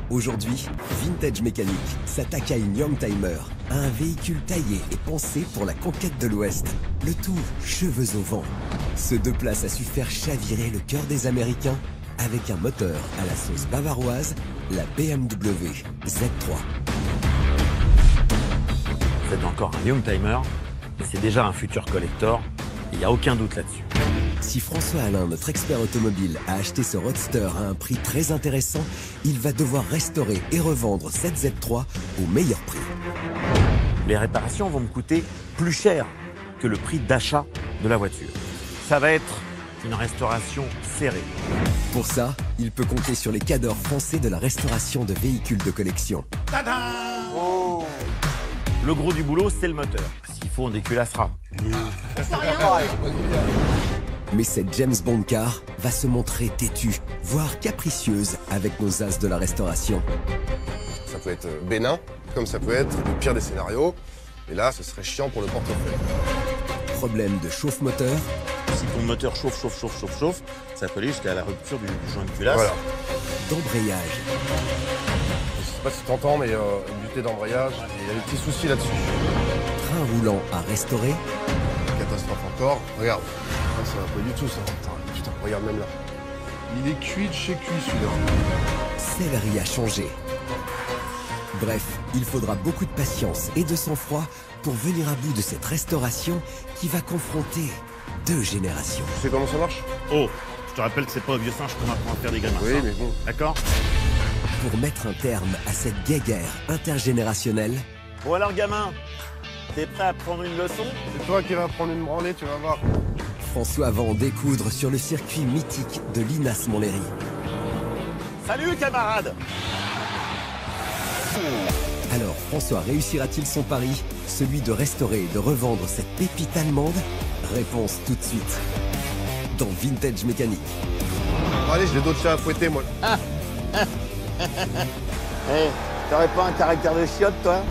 Aujourd'hui, Vintage Mécanique s'attaque à une Youngtimer, un véhicule taillé et pensé pour la conquête de l'Ouest. Le tout cheveux au vent. Ce 2 places a su faire chavirer le cœur des Américains avec un moteur à la sauce bavaroise, la BMW Z3. C'est encore un Youngtimer, mais c'est déjà un futur collector, il n'y a aucun doute là-dessus. Si François Alain, notre expert automobile, a acheté ce Roadster à un prix très intéressant, il va devoir restaurer et revendre cette Z3 au meilleur prix. Les réparations vont me coûter plus cher que le prix d'achat de la voiture. Ça va être une restauration serrée. Pour ça, il peut compter sur les cadors français de la restauration de véhicules de collection. Oh. Le gros du boulot, c'est le moteur. S'il faut, on déculassera. Mais cette James Bond car va se montrer têtue, voire capricieuse avec nos as de la restauration. Ça peut être bénin, comme ça peut être le pire des scénarios. Et là, ce serait chiant pour le portefeuille. Problème de chauffe-moteur. Si ton moteur chauffe, ça peut aller jusqu'à la rupture du joint de culasse. Voilà. D'embrayage. Je sais pas si tu entends, mais une butée d'embrayage, il y a des petits soucis là-dessus. Train roulant à restaurer. Catastrophe encore. Regarde. Ah, ça va pas du tout, ça. Putain, regarde même là. Il est cuit de chez cuit, celui-là. Sellerie à changer. Bref, il faudra beaucoup de patience et de sang-froid pour venir à bout de cette restauration qui va confronter 2 générations. Tu sais comment ça marche? Oh, je te rappelle que c'est pas au vieux singe qu'on apprend à faire des grimaces. Oui, mais bon. D'accord? Pour mettre un terme à cette guéguerre intergénérationnelle, Bon alors gamin, t'es prêt à prendre une leçon? C'est toi qui vas prendre une branlée, tu vas voir. François va en découdre sur le circuit mythique de l'Inas Montlhéry. Salut camarade! Alors, François réussira-t-il son pari, celui de restaurer et de revendre cette pépite allemande? Réponse tout de suite, dans Vintage Mécanique. Bon, allez, j'ai d'autres chats à fouetter, moi. Eh, t'aurais pas un caractère de chiotte, toi?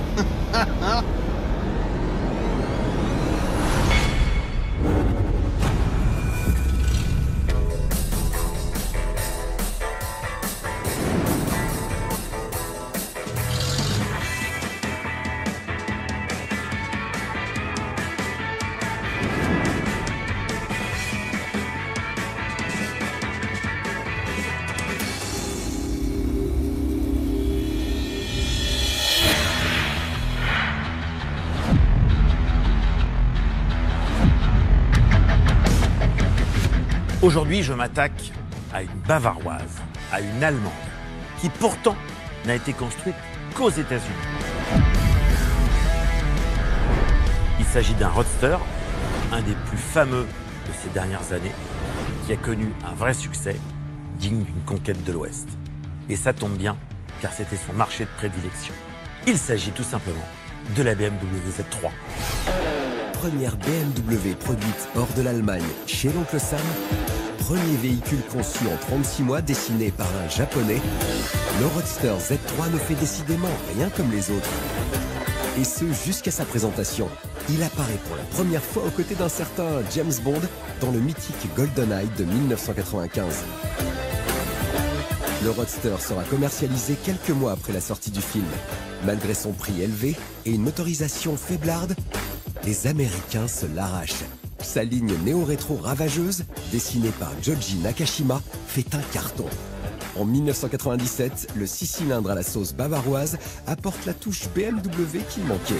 Aujourd'hui, je m'attaque à une bavaroise, à une allemande, qui pourtant n'a été construite qu'aux États-Unis. Il s'agit d'un roadster, un des plus fameux de ces dernières années, qui a connu un vrai succès, digne d'une conquête de l'Ouest. Et ça tombe bien, car c'était son marché de prédilection. Il s'agit tout simplement de la BMW Z3. Première BMW produite hors de l'Allemagne chez l'oncle Sam, premier véhicule conçu en 36 mois dessiné par un Japonais, le Roadster Z3 ne fait décidément rien comme les autres. Et ce, jusqu'à sa présentation. Il apparaît pour la première fois aux côtés d'un certain James Bond dans le mythique GoldenEye de 1995. Le Roadster sera commercialisé quelques mois après la sortie du film. Malgré son prix élevé et une motorisation faiblarde, les Américains se l'arrachent. Sa ligne néo-rétro ravageuse, dessinée par Joji Nakashima, fait un carton. En 1997, le 6 cylindres à la sauce bavaroise apporte la touche BMW qui manquait.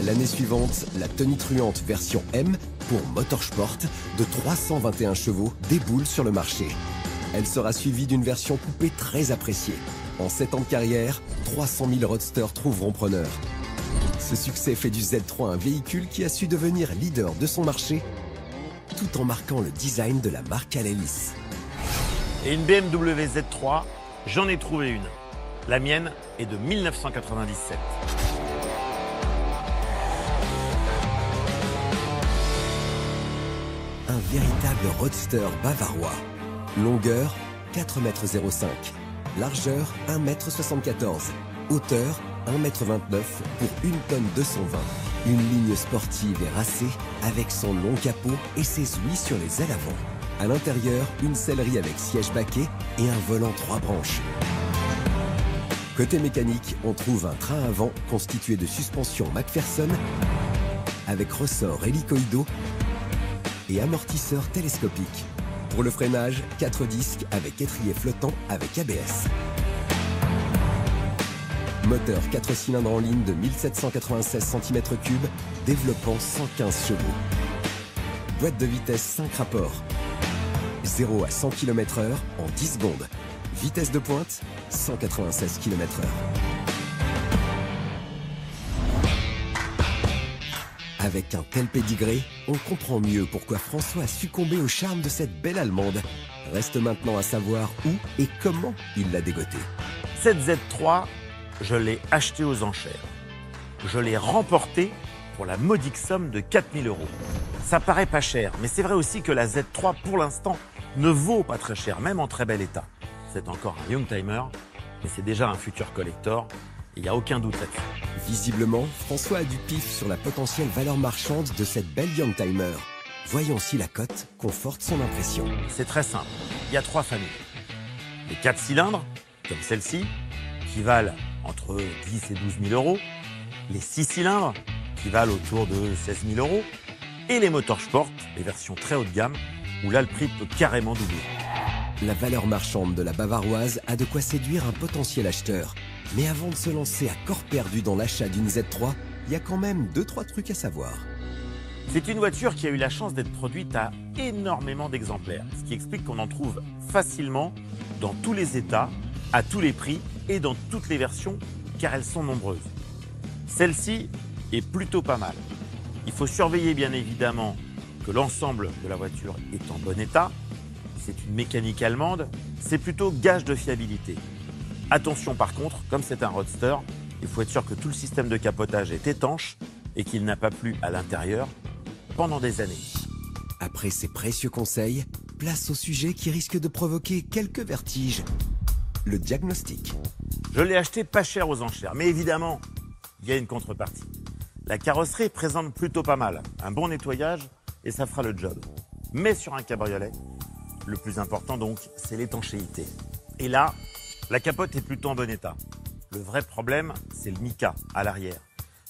L'année suivante, la tonitruante version M, pour Motorsport, de 321 chevaux, déboule sur le marché. Elle sera suivie d'une version coupée très appréciée. En 7 ans de carrière, 300 000 roadsters trouveront preneur. Ce succès fait du Z3 un véhicule qui a su devenir leader de son marché, tout en marquant le design de la marque à l'hélice. Et une BMW Z3, j'en ai trouvé une. La mienne est de 1997. Un véritable roadster bavarois. Longueur 4,05 m. Largeur 1,74 m. Hauteur 1,29 m pour 1 tonne 220. Une ligne sportive et racée avec son long capot et ses ouïes sur les ailes avant. À l'intérieur, une sellerie avec siège baquet et un volant 3 branches. Côté mécanique, on trouve un train avant constitué de suspension McPherson avec ressorts hélicoïdaux et amortisseurs télescopiques. Pour le freinage, 4 disques avec étrier flottant avec ABS. Moteur 4 cylindres en ligne de 1796 cm3, développant 115 chevaux. Boîte de vitesse 5 rapports. 0 à 100 km/h en 10 secondes. Vitesse de pointe, 196 km/h. Avec un tel pédigré, on comprend mieux pourquoi François a succombé au charme de cette belle Allemande. Reste maintenant à savoir où et comment il l'a dégotée. Cette Z3, je l'ai achetée aux enchères. Je l'ai remportée pour la modique somme de 4 000 €. Ça paraît pas cher, mais c'est vrai aussi que la Z3, pour l'instant, ne vaut pas très cher, même en très bel état. C'est encore un Youngtimer, mais c'est déjà un futur collector, il n'y a aucun doute là-dessus. Visiblement, François a du pif sur la potentielle valeur marchande de cette belle Youngtimer. Voyons si la cote conforte son impression. C'est très simple, il y a 3 familles. Les 4 cylindres, comme celle-ci, qui valent entre 10 et 12 000 €. Les 6 cylindres, qui valent autour de 16 000 €. Et les motorsport, les versions très haut de gamme, où là le prix peut carrément doubler. La valeur marchande de la Bavaroise a de quoi séduire un potentiel acheteur. Mais avant de se lancer à corps perdu dans l'achat d'une Z3, il y a quand même 2-3 trucs à savoir. C'est une voiture qui a eu la chance d'être produite à énormément d'exemplaires, ce qui explique qu'on en trouve facilement dans tous les états, à tous les prix et dans toutes les versions, car elles sont nombreuses. Celle-ci est plutôt pas mal. Il faut surveiller bien évidemment que l'ensemble de la voiture est en bon état. C'est une mécanique allemande, c'est plutôt gage de fiabilité. Attention par contre, comme c'est un roadster, il faut être sûr que tout le système de capotage est étanche et qu'il n'a pas plu à l'intérieur pendant des années. Après ces précieux conseils, place au sujet qui risque de provoquer quelques vertiges. Le diagnostic. Je l'ai acheté pas cher aux enchères, mais évidemment, il y a une contrepartie. La carrosserie présente plutôt pas mal, un bon nettoyage et ça fera le job. Mais sur un cabriolet, le plus important donc, c'est l'étanchéité. Et là, la capote est plutôt en bon état. Le vrai problème, c'est le mica à l'arrière.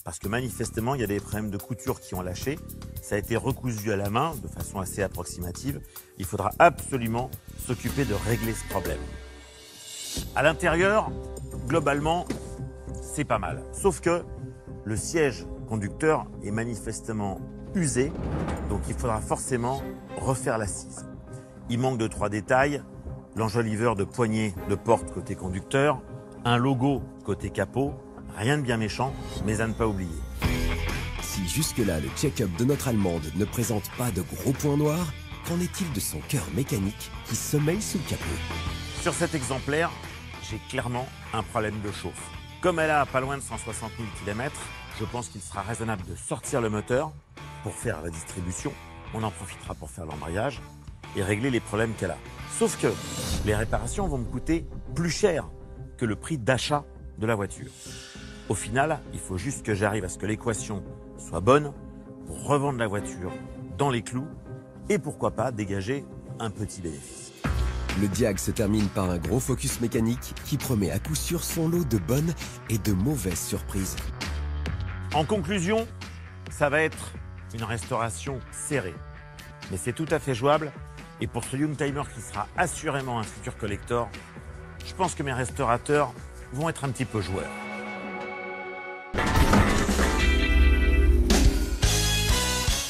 Parce que manifestement, il y a des problèmes de couture qui ont lâché. Ça a été recousu à la main de façon assez approximative. Il faudra absolument s'occuper de régler ce problème. À l'intérieur, globalement, c'est pas mal. Sauf que le siège conducteur est manifestement usé, donc il faudra forcément refaire l'assise. Il manque de 3 détails, l'enjoliveur de poignée de porte côté conducteur, un logo côté capot, rien de bien méchant, mais à ne pas oublier. Si jusque-là le check-up de notre Allemande ne présente pas de gros points noirs, qu'en est-il de son cœur mécanique qui sommeille sous le capot? Sur cet exemplaire, j'ai clairement un problème de chauffe. Comme elle a pas loin de 160 000 km, je pense qu'il sera raisonnable de sortir le moteur pour faire la distribution. On en profitera pour faire l'embrayage et régler les problèmes qu'elle a. Sauf que les réparations vont me coûter plus cher que le prix d'achat de la voiture. Au final, il faut juste que j'arrive à ce que l'équation soit bonne pour revendre la voiture dans les clous et pourquoi pas dégager un petit bénéfice. Le diag se termine par un gros focus mécanique qui promet à coup sûr son lot de bonnes et de mauvaises surprises. En conclusion, ça va être une restauration serrée. Mais c'est tout à fait jouable. Et pour ce Youngtimer qui sera assurément un futur collector, je pense que mes restaurateurs vont être un petit peu joueurs.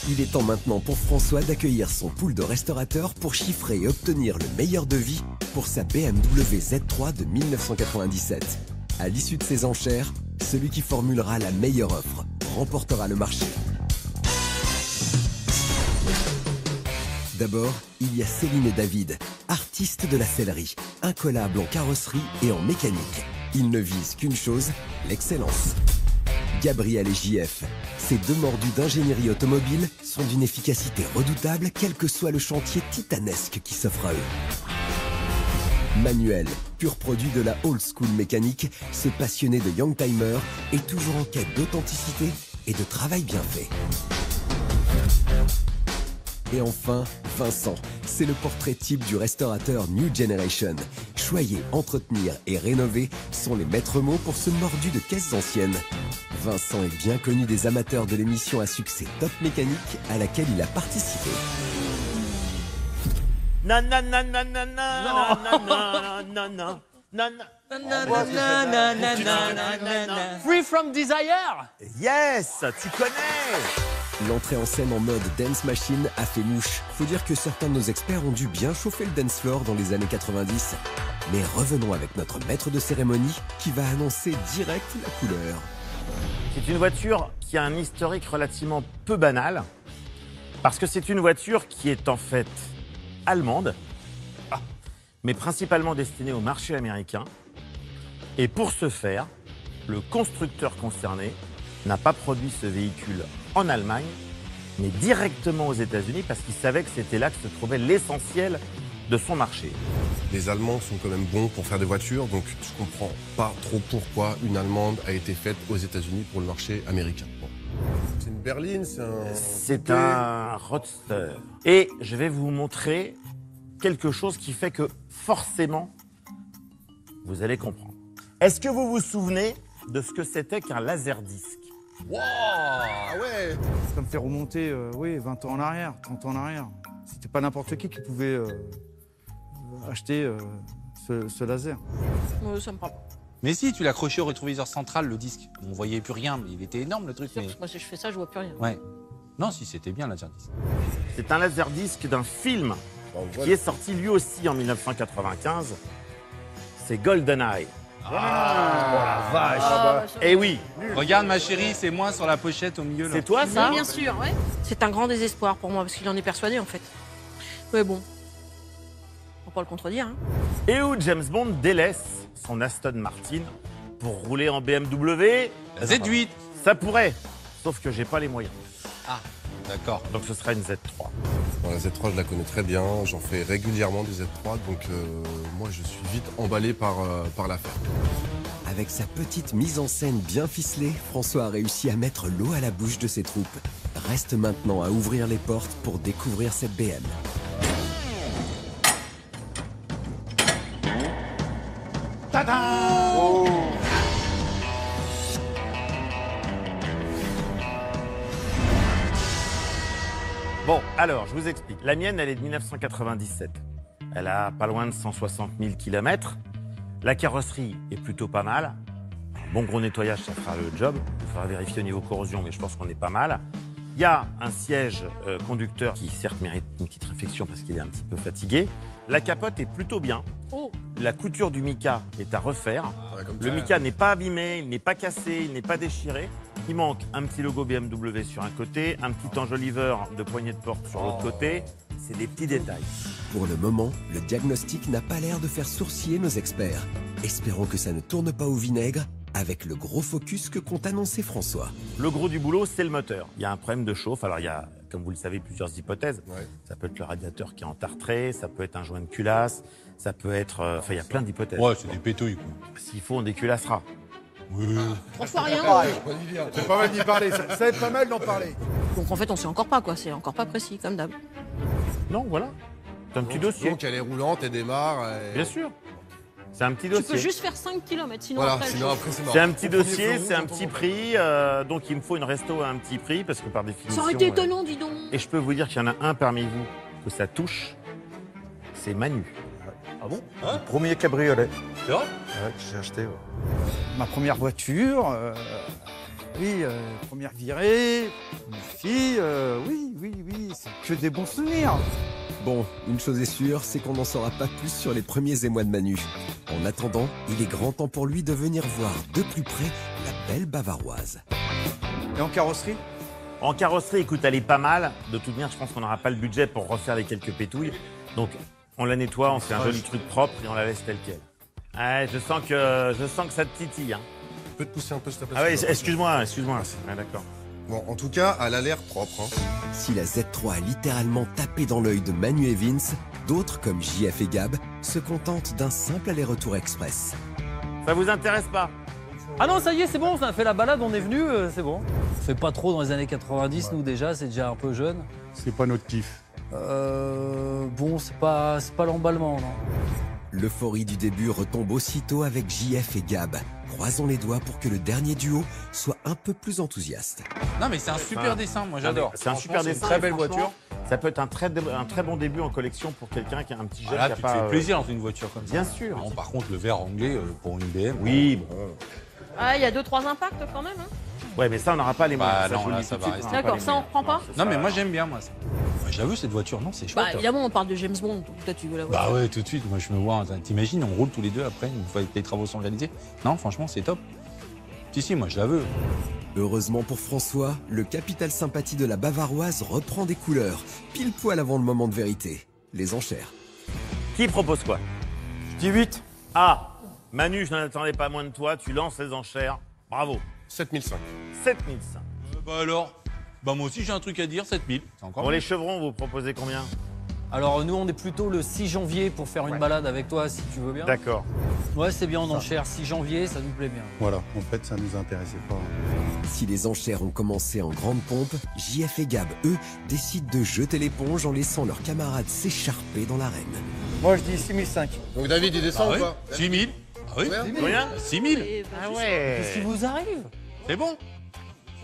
Il est temps maintenant pour François d'accueillir son pool de restaurateurs pour chiffrer et obtenir le meilleur devis pour sa BMW Z3 de 1997. À l'issue de ces enchères, celui qui formulera la meilleure offre remportera le marché. D'abord, il y a Céline et David, artistes de la sellerie, incollables en carrosserie et en mécanique. Ils ne visent qu'une chose, l'excellence. Gabriel et JF, ces deux mordus d'ingénierie automobile sont d'une efficacité redoutable quel que soit le chantier titanesque qui s'offre à eux. Manuel, pur produit de la old school mécanique, ce passionné de Youngtimer est toujours en quête d'authenticité et de travail bien fait. Et enfin, Vincent. C'est le portrait type du restaurateur New Generation. Choyer, entretenir et rénover sont les maîtres mots pour ce mordu de caisses anciennes. Vincent est bien connu des amateurs de l'émission à succès Top Mécanique à laquelle il a participé. Free from Desire. Yes, tu connais. L'entrée en scène en mode Dance Machine a fait mouche. Faut dire que certains de nos experts ont dû bien chauffer le dance floor dans les années 90. Mais revenons avec notre maître de cérémonie qui va annoncer direct la couleur. C'est une voiture qui a un historique relativement peu banal, parce que c'est une voiture qui est en fait allemande, mais principalement destinée au marché américain. Et pour ce faire, le constructeur concerné n'a pas produit ce véhicule en Allemagne, mais directement aux États-Unis, parce qu'il savait que c'était là que se trouvait l'essentiel de son marché. Les Allemands sont quand même bons pour faire des voitures, donc je comprends pas trop pourquoi une Allemande a été faite aux États-Unis pour le marché américain. Bon. C'est une berline, C'est un roadster. Et je vais vous montrer quelque chose qui fait que forcément, vous allez comprendre. Est-ce que vous vous souvenez de ce que c'était qu'un laserdisc? Wow, ah ouais. Ça me fait remonter, 20 ans en arrière, 30 ans en arrière. C'était pas n'importe qui pouvait acheter ce laser. Ça me parle pas. Mais si, tu l'accrochais au rétroviseur central, le disque. On voyait plus rien, mais il était énorme le truc. Sûr, Mais... parce que moi, si je fais ça, je vois plus rien. Ouais. Non, si, c'était bien, la disque. C'est un laserdisc d'un film qui est sorti lui aussi en 1995. C'est GoldenEye. Eh oui, Regarde, ma chérie, c'est moi sur la pochette au milieu, là. c'est toi ça? Oui, bien sûr, ouais. C'est un grand désespoir pour moi, parce qu'il en est persuadé, en fait. Mais bon, on va pas le contredire, hein. Et où James Bond délaisse son Aston Martin pour rouler en BMW? La Z8. Ça pourrait, sauf que j'ai pas les moyens. Ah, d'accord. Donc ce sera une Z3. Bon, la Z3, je la connais très bien, j'en fais régulièrement des Z3, donc moi je suis vite emballé par l'affaire. Avec sa petite mise en scène bien ficelée, François a réussi à mettre l'eau à la bouche de ses troupes. Reste maintenant à ouvrir les portes pour découvrir cette BM. Bon, alors, je vous explique. La mienne, elle est de 1997. Elle a pas loin de 160 000 km. La carrosserie est plutôt pas mal. Un bon gros nettoyage, ça fera le job. Il faudra vérifier au niveau corrosion, mais je pense qu'on est pas mal. Il y a un siège conducteur qui, certes, mérite une petite réflexion parce qu'il est un petit peu fatigué. La capote est plutôt bien. Oh. La couture du mica est à refaire. Ouais, comme Le ça. mica n'est pas abîmé, il n'est pas cassé, il n'est pas déchiré. Il manque un petit logo BMW sur un côté, un petit enjoliveur de poignée de porte sur l'autre côté. C'est des petits détails. Pour le moment, le diagnostic n'a pas l'air de faire sourciller nos experts. Espérons que ça ne tourne pas au vinaigre avec le gros focus que compte annoncer François. Le gros du boulot, c'est le moteur. Il y a un problème de chauffe. Alors, il y a, comme vous le savez, plusieurs hypothèses. Ouais. Ça peut être le radiateur qui est entartré, ça peut être un joint de culasse, ça peut être... Enfin, il y a plein d'hypothèses. Ouais, c'est des pétouilles, quoi. S'il faut, on déculassera. Oui. Trois rien. C'est pas mal d'y parler, ça va être pas mal d'en parler. Donc en fait, on sait encore pas, quoi. C'est encore pas précis, comme d'hab. Non, voilà. C'est un petit dossier. Donc elle est roulante, elle démarre. Bien sûr. C'est un petit Tu peux dossier. juste faire 5 km, sinon Voilà, après... sinon après c'est mort. C'est un petit Au premier dossier, fleuron, c'est un quand petit on- prix. Donc, il me faut une resto à un petit prix, parce que par définition... Ça aurait été étonnant, dis donc. Et je peux vous dire qu'il y en a un parmi vous que ça touche, c'est Manu. Ah bon Premier cabriolet. C'est vrai? Ouais, que j'ai acheté. Ouais. Ma première voiture, première virée, une fille, oui, c'est que des bons souvenirs. Bon, une chose est sûre, c'est qu'on n'en saura pas plus sur les premiers émois de Manu. En attendant, il est grand temps pour lui de venir voir de plus près la belle Bavaroise. Et en carrosserie? En carrosserie, écoute, elle est pas mal. De toute manière, je pense qu'on n'aura pas le budget pour refaire les quelques pétouilles. Donc, on la nettoie, on fait un joli truc propre et on la laisse telle quelle. Ouais, je sens que ça te titille. Hein. Tu peux te pousser un peu s'il te plaît. Ah oui, excuse-moi. Ouais, d'accord. Bon, en tout cas, elle a l'air propre. Hein. Si la Z3 a littéralement tapé dans l'œil de Manu et Vince, d'autres, comme JF et Gab, se contentent d'un simple aller-retour express. Ça vous intéresse pas? Ah non, ça y est, c'est bon, on a fait la balade, on est venu, c'est bon. On fait pas trop dans les années 90, nous déjà, c'est déjà un peu jeune. C'est pas notre kiff. Bon, c'est pas l'emballement, non. L'euphorie du début retombe aussitôt avec JF et Gab. Croisons les doigts pour que le dernier duo soit un peu plus enthousiaste. Non, mais c'est un super dessin, moi j'adore. C'est un super Franchement, dessin. Une très belle franchement, voiture. Ça peut être un très bon début en collection pour quelqu'un qui a un petit jeune Voilà, qui a tu te pas. fais plaisir dans une voiture comme ça. Bien sûr. Bon, par contre, le verre anglais pour une BM. Oui, bon. Ah, il y a 2-3 impacts quand même. Hein. Ouais, mais ça, on n'aura pas les moyens. Bah, Ça, non, je vous le là, dis ça tout de va suite, rester. on aura D'accord, pas ça, les on reprend moyens. pas Non, Non, mais moi j'aime bien, moi. Ça. Moi, je l'avoue, cette voiture, non, c'est chouette. Bah, évidemment, on parle de James Bond, donc toi, tu veux la voir. Bah ouais, tout de suite. Moi, je me vois. T'imagines, on roule tous les deux après, une fois que les travaux sont réalisés. Non, franchement, c'est top. Si, moi, je la veux. Heureusement pour François, le capital sympathie de la Bavaroise reprend des couleurs, pile poil avant le moment de vérité. Les enchères. Qui propose quoi? Je dis 8. Ah, Manu, je n'en attendais pas moins de toi. Tu lances les enchères. Bravo. 7005. 7005. Bah alors, bah moi aussi j'ai un truc à dire, 7000. C'est encore Pour mieux. les chevrons, vous proposez combien? Alors nous, on est plutôt le 6 janvier pour faire une balade avec toi, si tu veux bien. D'accord. Ouais, c'est bien en enchère. 6 janvier, ça nous plaît bien. Voilà, en fait, ça nous intéressait pas. Si les enchères ont commencé en grande pompe, JF et Gab, eux, décident de jeter l'éponge en laissant leurs camarades s'écharper dans l'arène. Moi, je dis 6005. Donc David, il descend Ah ou ouais pas? 6000. Ah oui. Combien? 6000. Et, bah, Ah juste- ouais. Qu'est-ce qui vous arrive? C'est bon.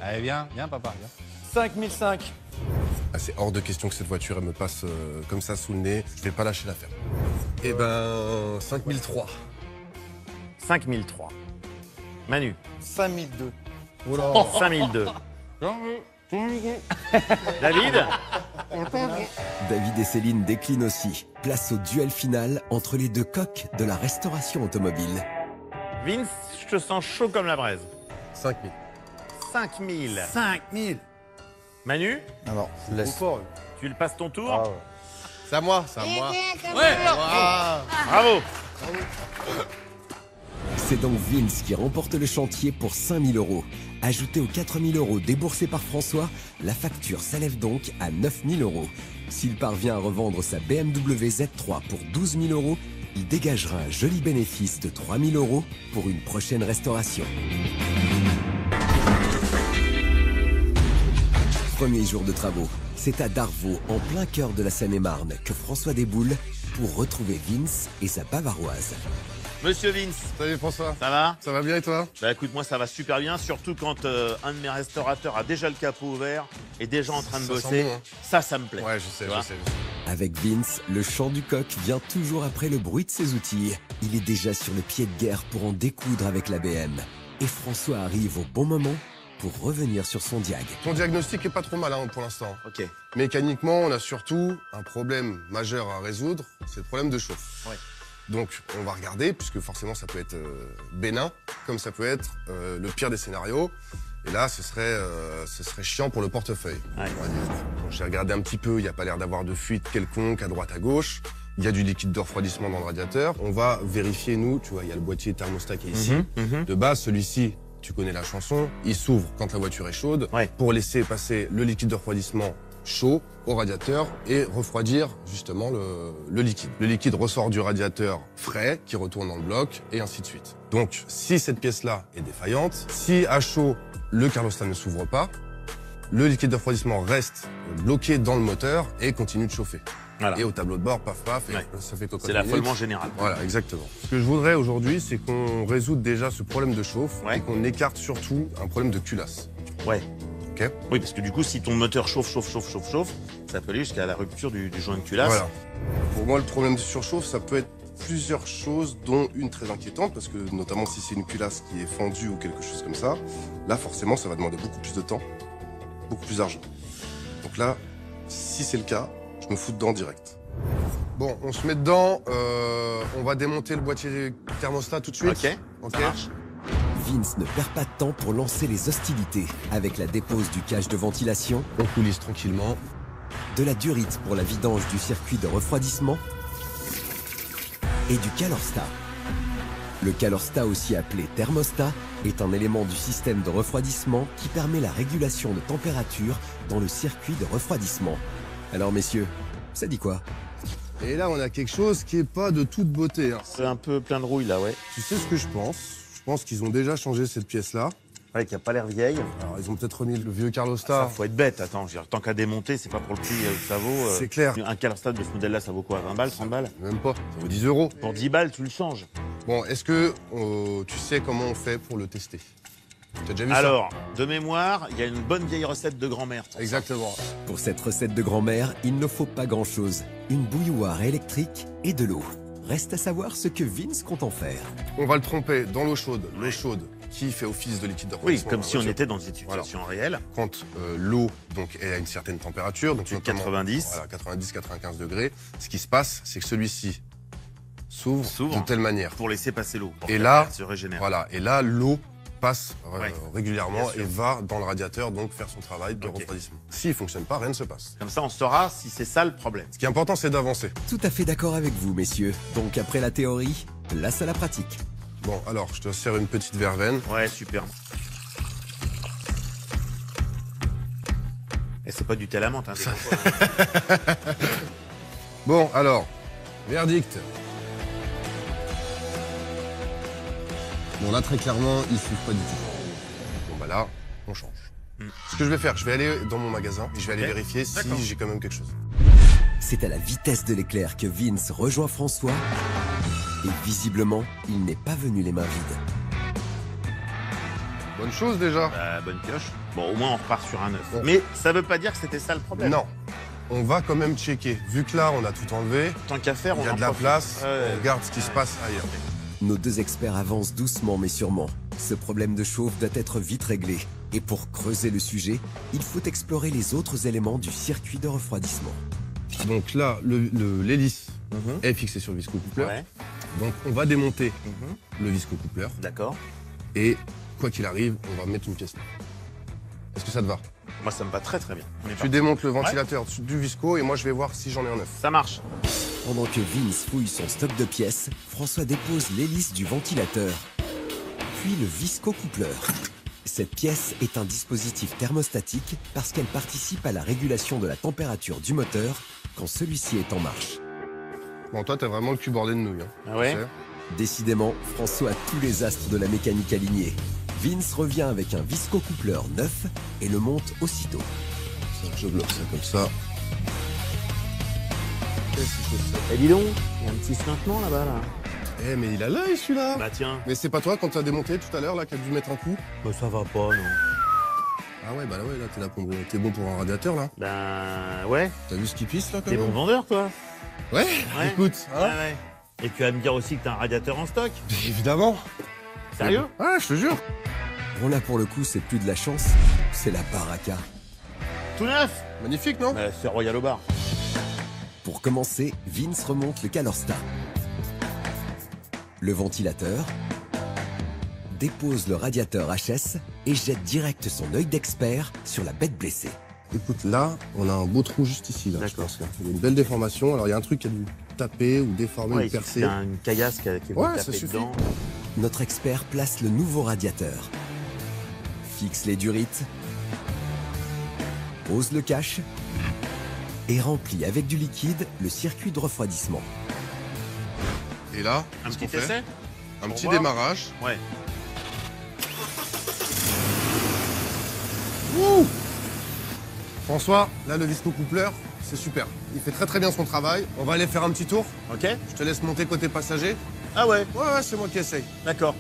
Allez, viens, papa, viens. 5005. Ah, c'est hors de question que cette voiture elle me passe comme ça sous le nez. Je vais pas lâcher l'affaire. Eh ben, 5003. 5003. Manu. 5002. Oh là. 5002. David. David et Céline déclinent aussi. Place au duel final entre les deux coqs de la restauration automobile. Vince, je te sens chaud comme la braise. 5000. 5000. 5000. Manu, Alors, je laisse. tu le passes ton tour. Ah ouais. C'est à moi, c'est à moi. Ouais. Bravo. C'est donc Vince qui remporte le chantier pour 5000 €. Ajouté aux 4000 € déboursés par François, la facture s'élève donc à 9000 €. S'il parvient à revendre sa BMW Z3 pour 12 000 €, il dégagera un joli bénéfice de 3000 € pour une prochaine restauration. Premier jour de travaux, c'est à Darvaux, en plein cœur de la Seine-et-Marne, que François déboule pour retrouver Vince et sa Bavaroise. Monsieur Vince, Salut François. ça va? Ça va bien et toi? Bah écoute, moi ça va super bien, surtout quand un de mes restaurateurs a déjà le capot ouvert et déjà en train de Ça sent bosser. bon, hein. Ça me plaît. Ouais, je sais, Tu je vois sais. Avec Vince, le chant du coq vient toujours après le bruit de ses outils. Il est déjà sur le pied de guerre pour en découdre avec la BM. Et François arrive au bon moment pour revenir sur son diag. Ton diagnostic est pas trop mal hein, pour l'instant. Ok. Mécaniquement, on a surtout un problème majeur à résoudre, c'est le problème de chauffe. Ouais. Donc, on va regarder, puisque forcément, ça peut être bénin, comme ça peut être le pire des scénarios. Et là, ce serait chiant pour le portefeuille. Ouais. on va dire. Donc, j'ai regardé un petit peu, il n'y a pas l'air d'avoir de fuite quelconque à droite, à gauche. Il y a du liquide de refroidissement dans le radiateur. On va vérifier, nous, tu vois, il y a le boîtier thermostat qui est ici. De base, celui-ci, tu connais la chanson, il s'ouvre quand la voiture est chaude Ouais. pour laisser passer le liquide de refroidissement chaud au radiateur et refroidir justement le liquide. Le liquide ressort du radiateur frais qui retourne dans le bloc et ainsi de suite. Donc si cette pièce-là est défaillante, si à chaud le carlostat ne s'ouvre pas, le liquide de refroidissement reste bloqué dans le moteur et continue de chauffer. Voilà. Et au tableau de bord, paf paf, et Ouais. ça fait cocotte C'est l'affolement général. Voilà, exactement. Ce que je voudrais aujourd'hui, c'est qu'on résoute déjà ce problème de chauffe Ouais. et qu'on écarte surtout un problème de culasse. Ouais. Ok. Oui, parce que du coup, si ton moteur chauffe, ça peut aller jusqu'à la rupture du joint de culasse. Voilà. Pour moi, le problème de surchauffe, ça peut être plusieurs choses, dont une très inquiétante, parce que notamment si c'est une culasse qui est fendue ou quelque chose comme ça, là forcément ça va demander beaucoup plus de temps, beaucoup plus d'argent. Donc là, si c'est le cas, je me fous dedans direct. Bon, on se met dedans, on va démonter le boîtier thermostat tout de suite. Ok, ça marche. Vince ne perd pas de temps pour lancer les hostilités avec la dépose du cache de ventilation, On coulisse tranquillement. de la durite pour la vidange du circuit de refroidissement et du calorstat. Le calorstat, aussi appelé thermostat, est un élément du système de refroidissement qui permet la régulation de température dans le circuit de refroidissement. Alors messieurs, ça dit quoi? Et là, on a quelque chose qui est pas de toute beauté. Hein. C'est un peu plein de rouille là, ouais. Tu sais ce que je pense? Je pense qu'ils ont déjà changé cette pièce-là. Ouais, qui a pas l'air vieille. Alors, ils ont peut-être remis le vieux Carlos Ça, Star. faut être bête. Attends, je veux dire, tant qu'à démonter, c'est pas pour le prix que ça vaut. C'est clair. Un Carlstad de ce modèle-là, ça vaut quoi? 20 balles, 30 balles? Même pas, ça vaut 10 euros. Pour 10 balles, tu le changes. Bon, est-ce que tu sais comment on fait pour le tester? T'as déjà vu Alors, de mémoire, il y a une bonne vieille recette de grand-mère. ça? Exactement. Pour cette recette de grand-mère, il ne faut pas grand-chose. Une bouilloire électrique et de l'eau. Reste à savoir ce que Vince compte en faire. On va le tromper dans l'eau chaude qui fait office de liquide de Oui, refroidissement comme dans la si on voiture. était dans une situation réelle. Quand l'eau donc est à une certaine température, donc Tu notamment, 90. voilà, 90-95 degrés, ce qui se passe, c'est que celui-ci s'ouvre de telle manière. Pour laisser passer l'eau. pour Et que là, l'air se régénère. Voilà, et là l'eau passe Ouais, régulièrement bien sûr. et va dans le radiateur donc faire son travail de Ok. refroidissement. S'il fonctionne pas, rien ne se passe. Comme ça, on saura si c'est ça le problème. Ce qui est important, c'est d'avancer. Tout à fait d'accord avec vous, messieurs. Donc après la théorie, place à la pratique. Bon, alors, je te sers une petite verveine. Ouais, super. Et c'est pas du thé à la menthe, hein, des fois, hein. Bon, alors, verdict. Bon, là, très clairement, il ne suffit pas du tout. Bon, bah là, on change. Ce que je vais faire, je vais aller dans mon magasin et je vais aller Ok. vérifier si D'accord. j'ai quand même quelque chose. C'est à la vitesse de l'éclair que Vince rejoint François. Et visiblement, il n'est pas venu les mains vides. Bonne chose déjà. Bonne pioche. Bon, au moins, on repart sur un neuf. Bon. Mais ça veut pas dire que c'était ça le problème. Non, on va quand même checker. Vu que là, on a tout enlevé, Tant qu'à faire, on il y a en de la profite. place, Ouais. on regarde ce qui se passe ailleurs. Nos deux experts avancent doucement mais sûrement. Ce problème de chauffe doit être vite réglé. Et pour creuser le sujet, il faut explorer les autres éléments du circuit de refroidissement. Donc là, l'hélice est fixée sur le viscocoupleur. Ouais. Donc on va démonter Mhm. le viscocoupleur D'accord. et quoi qu'il arrive, on va mettre une pièce. Est-ce que ça te va? Moi, ça me va très très bien. On est Tu parti. démontes le ventilateur du visco et moi je vais voir si j'en ai un neuf. Ça marche. Pendant que Vince fouille son stock de pièces, François dépose l'hélice du ventilateur, puis le viscocoupleur. Cette pièce est un dispositif thermostatique parce qu'elle participe à la régulation de la température du moteur quand celui-ci est en marche. Bon, toi, t'as vraiment le cul bordé de nouilles. Hein. Ah ouais? Tu sais. Décidément, François a tous les astres de la mécanique alignés. Vince revient avec un viscocoupleur neuf et le monte aussitôt. Ça, je bloque ça comme ça. Eh, dis donc, il y a un petit suintement là-bas, là. Eh, mais il a l'œil celui-là. Bah tiens. Mais c'est pas toi quand t'as démonté tout à l'heure là qui a dû mettre un coup? Bah ça va pas, non. Ah ouais, bah là, ouais, là, t'es bon pour un radiateur là. Ben ouais. T'as vu ce qui pisse là quand T'es bon même? vendeur, toi. Ouais, Ouais. écoute, hein. Ouais. Et tu vas me dire aussi que t'as un radiateur en stock. Évidemment. Sérieux? Ouais, je te jure. Bon là pour le coup c'est plus de la chance, c'est la baraka. Tout neuf. Magnifique, non? C'est Royal au bar. Pour commencer, Vince remonte le Calorsta. Le ventilateur, dépose le radiateur HS et jette direct son œil d'expert sur la bête blessée. Écoute, là, on a un beau trou juste ici, là. Je D'accord. pense. Il y a une belle déformation. Alors, il y a un truc qui a dû taper ou déformer Ouais, ou percer. c'est une caillasse qui est Ouais, venue ça taper suffit. dedans. Notre expert place le nouveau radiateur, fixe les durites, pose le cache et remplit avec du liquide le circuit de refroidissement. Et là, Un qu'est-ce qu'on petit fait? essai? Un Pour petit voir. démarrage. Ouais. Ouh! François, là, le viscocoupleur, c'est super. Il fait très très bien son travail. On va aller faire un petit tour. Ok. Je te laisse monter côté passager. Ah ouais, Ouais, c'est moi qui essaye. d'accord.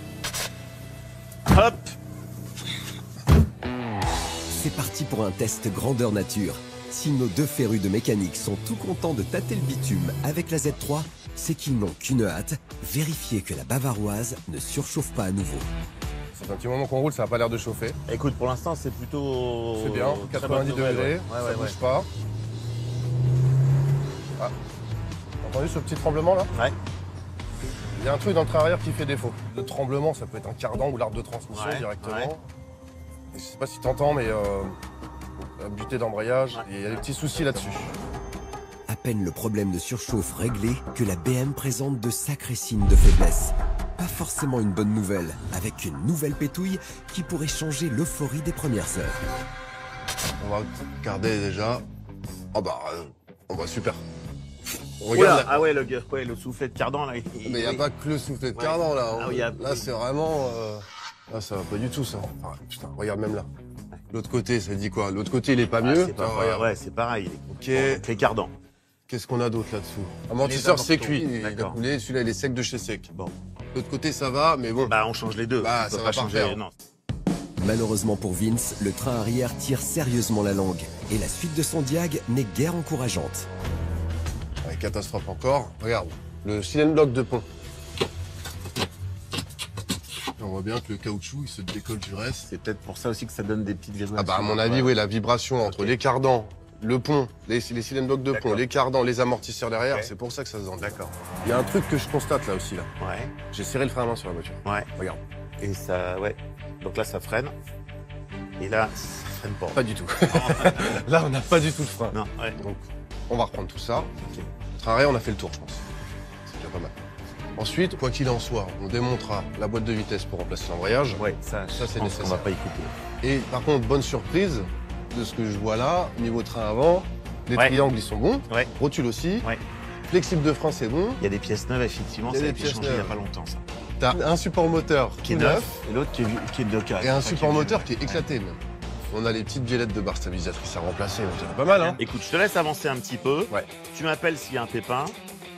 Hop. C'est parti pour un test grandeur nature. Si nos deux férus de mécanique sont tout contents de tâter le bitume avec la Z3, c'est qu'ils n'ont qu'une hâte, vérifier que la bavaroise ne surchauffe pas à nouveau. Ça fait un petit moment qu'on roule, ça n'a pas l'air de chauffer. Écoute, pour l'instant, c'est plutôt. C'est bien, très 90 bonne nouvelle, degrés, ouais. ça Ouais, bouge ouais. pas. Ah. T'as entendu ce petit tremblement là? Ouais. Il y a un truc dans le train arrière qui fait défaut. Le tremblement, ça peut être un cardan ou l'arbre de transmission Ouais, directement. ouais. Et je sais pas si t'entends, mais butée d'embrayage, Ouais. et il y a des petits soucis là-dessus. À peine le problème de surchauffe réglé que la BM présente de sacrés signes de faiblesse. Pas forcément une bonne nouvelle, avec une nouvelle pétouille qui pourrait changer l'euphorie des premières heures. On va regarder déjà. Oh bah, on voit super. On Oula, regarde là. ah ouais, le soufflet de cardan là. Mais il n'y a pas que le soufflet de cardan là. Ah oui, y a- Là, c'est vraiment. Ah, ça va pas du tout, ça. Ah, putain, regarde même là. L'autre côté, ça dit quoi? L'autre côté, il est pas mieux. C'est pas, regarde. ouais, c'est pareil. Ok. Avec les cardans. Qu'est-ce qu'on a d'autre là-dessous? Amortisseur, c'est cuit. Il a D'accord. coulé, celui-là, il est sec de chez sec. Bon. L'autre côté, ça va, mais bon. Bah, on change les deux. Bah, On peut ça pas va pas changer. faire. Non. Malheureusement pour Vince, le train arrière tire sérieusement la langue et la suite de son diag n'est guère encourageante. Ouais, catastrophe encore. Regarde, le silent block de pont. On voit bien que le caoutchouc, il se décolle du reste. C'est peut-être pour ça aussi que ça donne des petites vibrations. Ah bah à mon avis, oui, la vibration entre les cardans, le pont, les silent blocks de pont, les cardans, les amortisseurs derrière, Ok. c'est pour ça que ça se donne. D'accord. Il y a un truc que je constate là aussi, là. Ouais. J'ai serré le frein à main sur la voiture. Ouais. Regarde. Et ça, ouais. Donc là, ça freine. Et là, ça freine pas. Pas du tout. Là, on n'a pas du tout de frein. Non, ouais. Donc, on va reprendre tout ça. Ok. Train arrière, on a fait le tour, je pense. C'est déjà pas mal. Ensuite, quoi qu'il en soit, on démontera la boîte de vitesse pour remplacer l'embrayage. Ouais, ça Ça, c'est on nécessaire. va pas y couper. Et par contre, bonne surprise, de ce que je vois là, niveau train avant, les Ouais. triangles, ils sont bons. Ouais. Rotule aussi. Ouais. Flexible de frein, c'est bon. Il y a des pièces neuves, effectivement. Il y a Ça a des été pièces changé il y a neuves. pas longtemps, ça. T'as un support moteur Qui est tout neuf. Et l'autre qui est de cas. et un support moteur qui est éclaté même. On a les petites biellettes de barre stabilisatrice à remplacer, donc c'est pas mal, hein. Écoute, je te laisse avancer un petit peu. Ouais. Tu m'appelles s'il y a un pépin.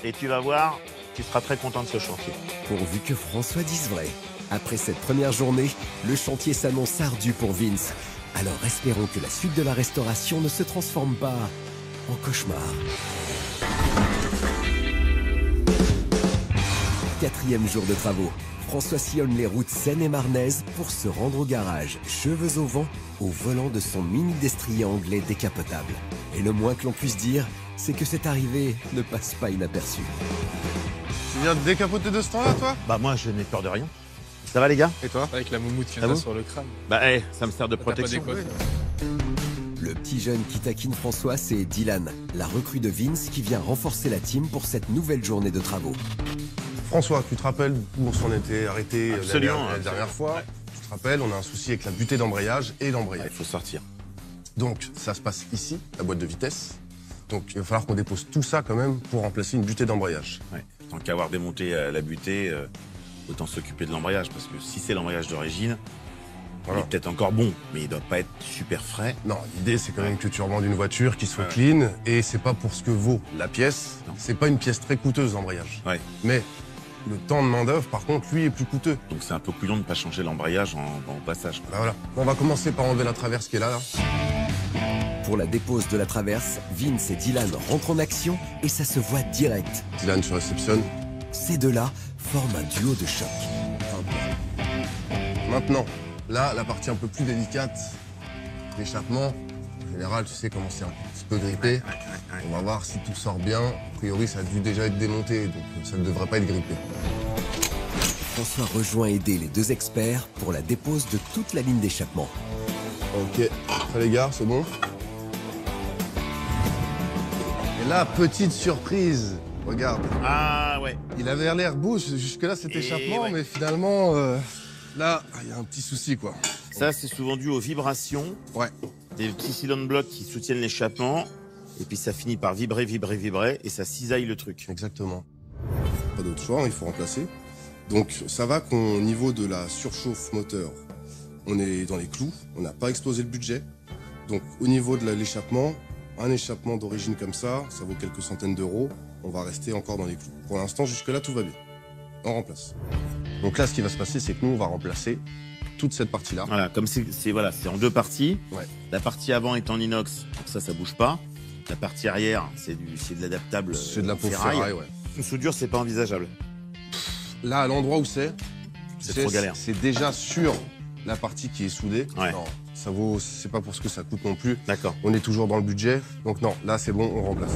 Et tu vas voir, tu seras très content de ce chantier. Pourvu que François dise vrai. Après cette première journée, le chantier s'annonce ardu pour Vince. Alors espérons que la suite de la restauration ne se transforme pas en cauchemar. 4e jour de travaux. François sillonne les routes seine-et-marnaises pour se rendre au garage, cheveux au vent, au volant de son mini destrier anglais décapotable. Et le moins que l'on puisse dire, c'est que cette arrivée ne passe pas inaperçue. Tu viens de décapoter de ce temps-là, toi? Bah moi, je n'ai peur de rien. Ça va les gars? Et toi? Avec la moumoute qu'il y Ah en a bon sur le crâne. Bah ça me sert de protection. T'as pas déconné. Le petit jeune qui taquine François, c'est Dylan, la recrue de Vince qui vient renforcer la team pour cette nouvelle journée de travaux. François, tu te rappelles où on s'en était arrêté Absolument, la dernière fois? Tu te rappelles, on a un souci avec la butée d'embrayage et Il l'embrayage. faut sortir. Donc, ça se passe ici, la boîte de vitesse. Donc, il va falloir qu'on dépose tout ça quand même pour remplacer une butée d'embrayage. Ouais. Tant qu'avoir démonté la butée, autant s'occuper de l'embrayage. Parce que si c'est l'embrayage d'origine, Voilà. il est peut-être encore bon, mais il doit pas être super frais. Non, l'idée c'est quand même que tu revendes une voiture qui soit clean et c'est pas pour ce que vaut la pièce. Non. C'est pas une pièce très coûteuse l'embrayage. Ouais. Mais le temps de main d'œuvre, par contre, lui est plus coûteux. Donc c'est un peu couillon de ne pas changer l'embrayage en passage. Bah voilà. On va commencer par enlever la traverse qui est là. Pour la dépose de la traverse, Vince et Dylan rentrent en action et ça se voit direct. Dylan, tu réceptionnes. Ces deux-là forment un duo de choc. Maintenant, là, la partie un peu plus délicate, l'échappement. En général, tu sais comment c'est un petit peu grippé. On va voir si tout sort bien. A priori, ça a dû déjà être démonté, donc ça ne devrait pas être grippé. François rejoint aider les deux experts pour la dépose de toute la ligne d'échappement. Ok, ça les gars, c'est bon. Et là, petite surprise, regarde. Ah ouais. Il avait l'air beau jusque-là cet Et échappement, ouais. mais finalement, là, il y a un petit souci, quoi. Ça, c'est souvent dû aux vibrations. Ouais. Des petits cylindres blocs qui soutiennent l'échappement. Et puis ça finit par vibrer, vibrer, vibrer. Et ça cisaille le truc. Exactement. Pas d'autre choix, il faut remplacer. Donc ça va qu'au niveau de la surchauffe moteur, on est dans les clous, on n'a pas explosé le budget. Donc au niveau de l'échappement, un échappement d'origine comme ça vaut quelques centaines d'euros. On va rester encore dans les clous. Pour l'instant, jusque-là, tout va bien. On remplace. Donc là, ce qui va se passer, c'est que nous, on va remplacer toute cette partie-là. Voilà, comme c'est voilà, c'est en deux parties. Ouais. La partie avant est en inox, donc ça bouge pas. La partie arrière, c'est de l'adaptable. C'est de la peau ferraille, ouais. Une soudure, c'est pas envisageable. Là, à l'endroit où c'est trop galère. C'est déjà sur la partie qui est soudée. Ouais. Non, ça vaut, c'est pas pour ce que ça coûte non plus. D'accord. On est toujours dans le budget. Donc non, là, c'est bon, on remplace.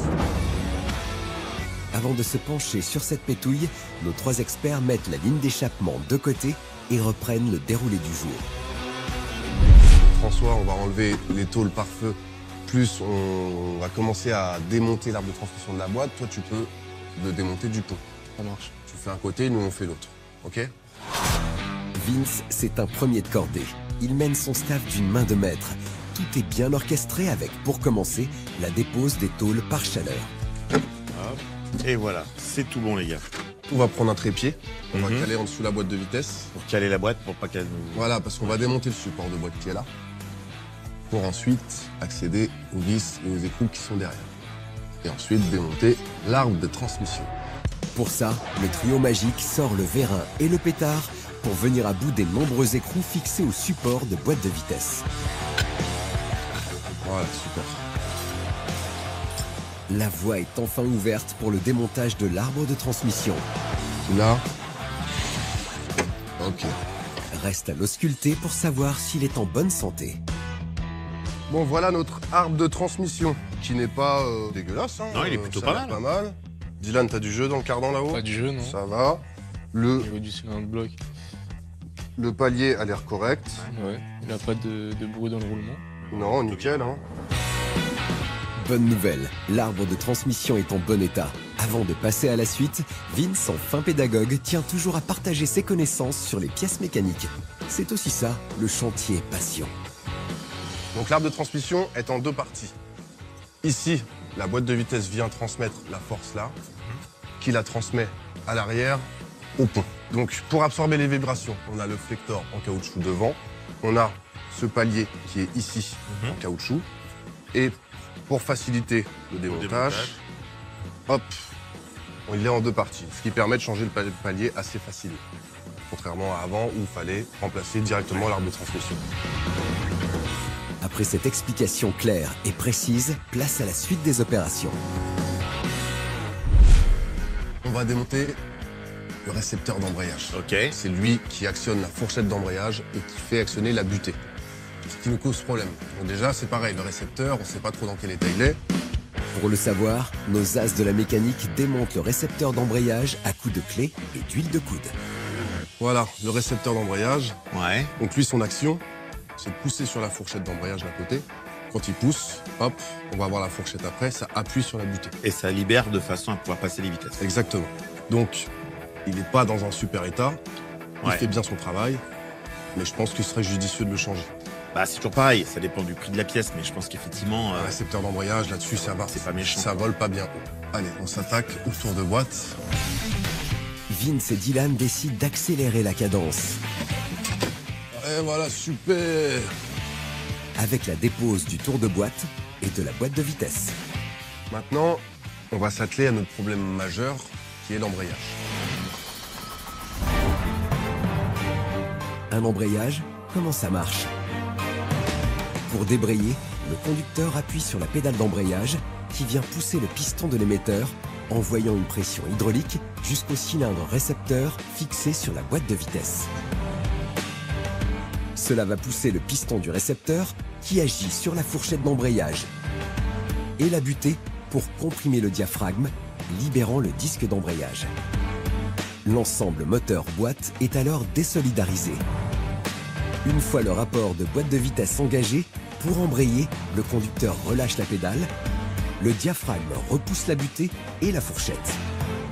Avant de se pencher sur cette pétouille, nos trois experts mettent la ligne d'échappement de côté et reprennent le déroulé du jour. François, on va enlever les tôles par feu. Plus, on va commencer à démonter l'arbre de transmission de la boîte. Toi, tu peux le démonter du pont. Ça marche. Tu fais un côté, nous, on fait l'autre. OK? Vince, c'est un premier de cordée. Il mène son staff d'une main de maître. Tout est bien orchestré avec, pour commencer, la dépose des tôles par chaleur. Et voilà, c'est tout bon les gars. On va prendre un trépied, on va Mhm. caler en dessous la boîte de vitesse. Pour caler la boîte, pour pas qu'elle nous... Voilà, parce qu'on va démonter le support de boîte qui est là, pour ensuite accéder aux vis et aux écrous qui sont derrière. Et ensuite démonter l'arbre de transmission. Pour ça, le trio magique sort le vérin et le pétard pour venir à bout des nombreux écrous fixés au support de boîte de vitesse. Voilà, super. La voie est enfin ouverte pour le démontage de l'arbre de transmission. Là. Ok. Reste à l'ausculter pour savoir s'il est en bonne santé. Bon, voilà notre arbre de transmission, qui n'est pas dégueulasse. Hein. Non, il est plutôt Ça pas a l'air mal. Pas mal. Dylan, t'as du jeu dans le cardan là-haut? Pas du jeu, non. Ça va. Au Le niveau du cylindre bloc. palier a l'air correct. Ouais. Il n'a pas de bruit dans le roulement. Non, nickel. Hein. Bonne nouvelle, l'arbre de transmission est en bon état. Avant de passer à la suite, Vince, en fin pédagogue, tient toujours à partager ses connaissances sur les pièces mécaniques. C'est aussi ça, le chantier patient. Donc l'arbre de transmission est en deux parties. Ici, la boîte de vitesse vient transmettre la force là, qui la transmet à l'arrière au pont. Donc pour absorber les vibrations, on a le flector en caoutchouc devant, on a ce palier qui est ici en caoutchouc, et pour faciliter le démontage, hop, il est en deux parties, ce qui permet de changer le palier assez facilement. Contrairement à avant où il fallait remplacer directement l'arbre de transmission. Après cette explication claire et précise, place à la suite des opérations. On va démonter le récepteur d'embrayage. Ok. C'est lui qui actionne la fourchette d'embrayage et qui fait actionner la butée. Ce qui nous cause problème. Donc déjà, c'est pareil, le récepteur, on ne sait pas trop dans quel état il est. Pour le savoir, nos as de la mécanique démontent le récepteur d'embrayage à coups de clé et d'huile de coude. Voilà, le récepteur d'embrayage. Ouais. Donc lui, son action, c'est de pousser sur la fourchette d'embrayage d'un côté. Quand il pousse, hop, on va avoir la fourchette après, ça appuie sur la butée. Et ça libère de façon à pouvoir passer les vitesses. Exactement. Donc, il n'est pas dans un super état. Il Ouais. fait bien son travail. Mais je pense qu'il serait judicieux de le changer. Bah, c'est toujours pareil, ça dépend du prix de la pièce, mais je pense qu'effectivement... Le récepteur d'embrayage, là-dessus, ça va. C'est pas méchant. Ça vole pas bien haut. Allez, on s'attaque au tour de boîte. Vince et Dylan décident d'accélérer la cadence. Et voilà, super. Avec la dépose du tour de boîte et de la boîte de vitesse. Maintenant, on va s'atteler à notre problème majeur, qui est l'embrayage. Un embrayage, comment ça marche? Pour débrayer, le conducteur appuie sur la pédale d'embrayage qui vient pousser le piston de l'émetteur, envoyant une pression hydraulique jusqu'au cylindre récepteur fixé sur la boîte de vitesse. Cela va pousser le piston du récepteur qui agit sur la fourchette d'embrayage et la butée pour comprimer le diaphragme, libérant le disque d'embrayage. L'ensemble moteur-boîte est alors désolidarisé. Une fois le rapport de boîte de vitesse engagé, pour embrayer, le conducteur relâche la pédale, le diaphragme repousse la butée et la fourchette.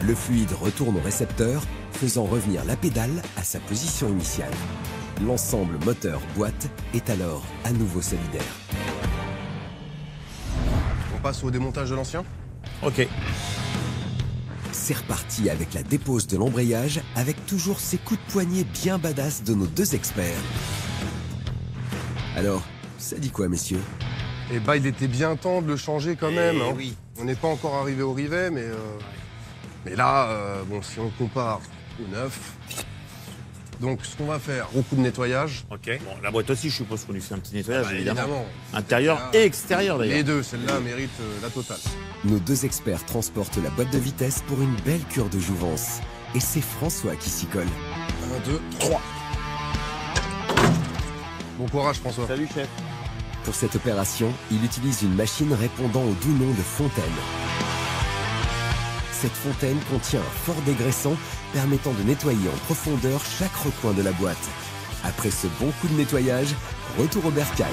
Le fluide retourne au récepteur, faisant revenir la pédale à sa position initiale. L'ensemble moteur-boîte est alors à nouveau solidaire. On passe au démontage de l'ancien. Ok. C'est reparti avec la dépose de l'embrayage, avec toujours ces coups de poignet bien badass de nos deux experts. Alors, ça dit quoi, messieurs? Eh ben, il était bien temps de le changer quand même. Hein. Oui. On n'est pas encore arrivé au rivet, mais là, bon, si on compare au neuf. Donc, ce qu'on va faire, gros coup de nettoyage. Ok. Bon, la boîte aussi, je suppose qu'on lui fait un petit nettoyage, Bah, évidemment. Intérieur et extérieur, d'ailleurs. Les deux, celle-là mérite la totale. Nos deux experts transportent la boîte de vitesse pour une belle cure de jouvence. Et c'est François qui s'y colle. 1, 2, 3. Bon courage, François. Salut, chef. Pour cette opération, il utilise une machine répondant au doux nom de fontaine. Cette fontaine contient un fort dégraissant permettant de nettoyer en profondeur chaque recoin de la boîte. Après ce bon coup de nettoyage, retour au bercail,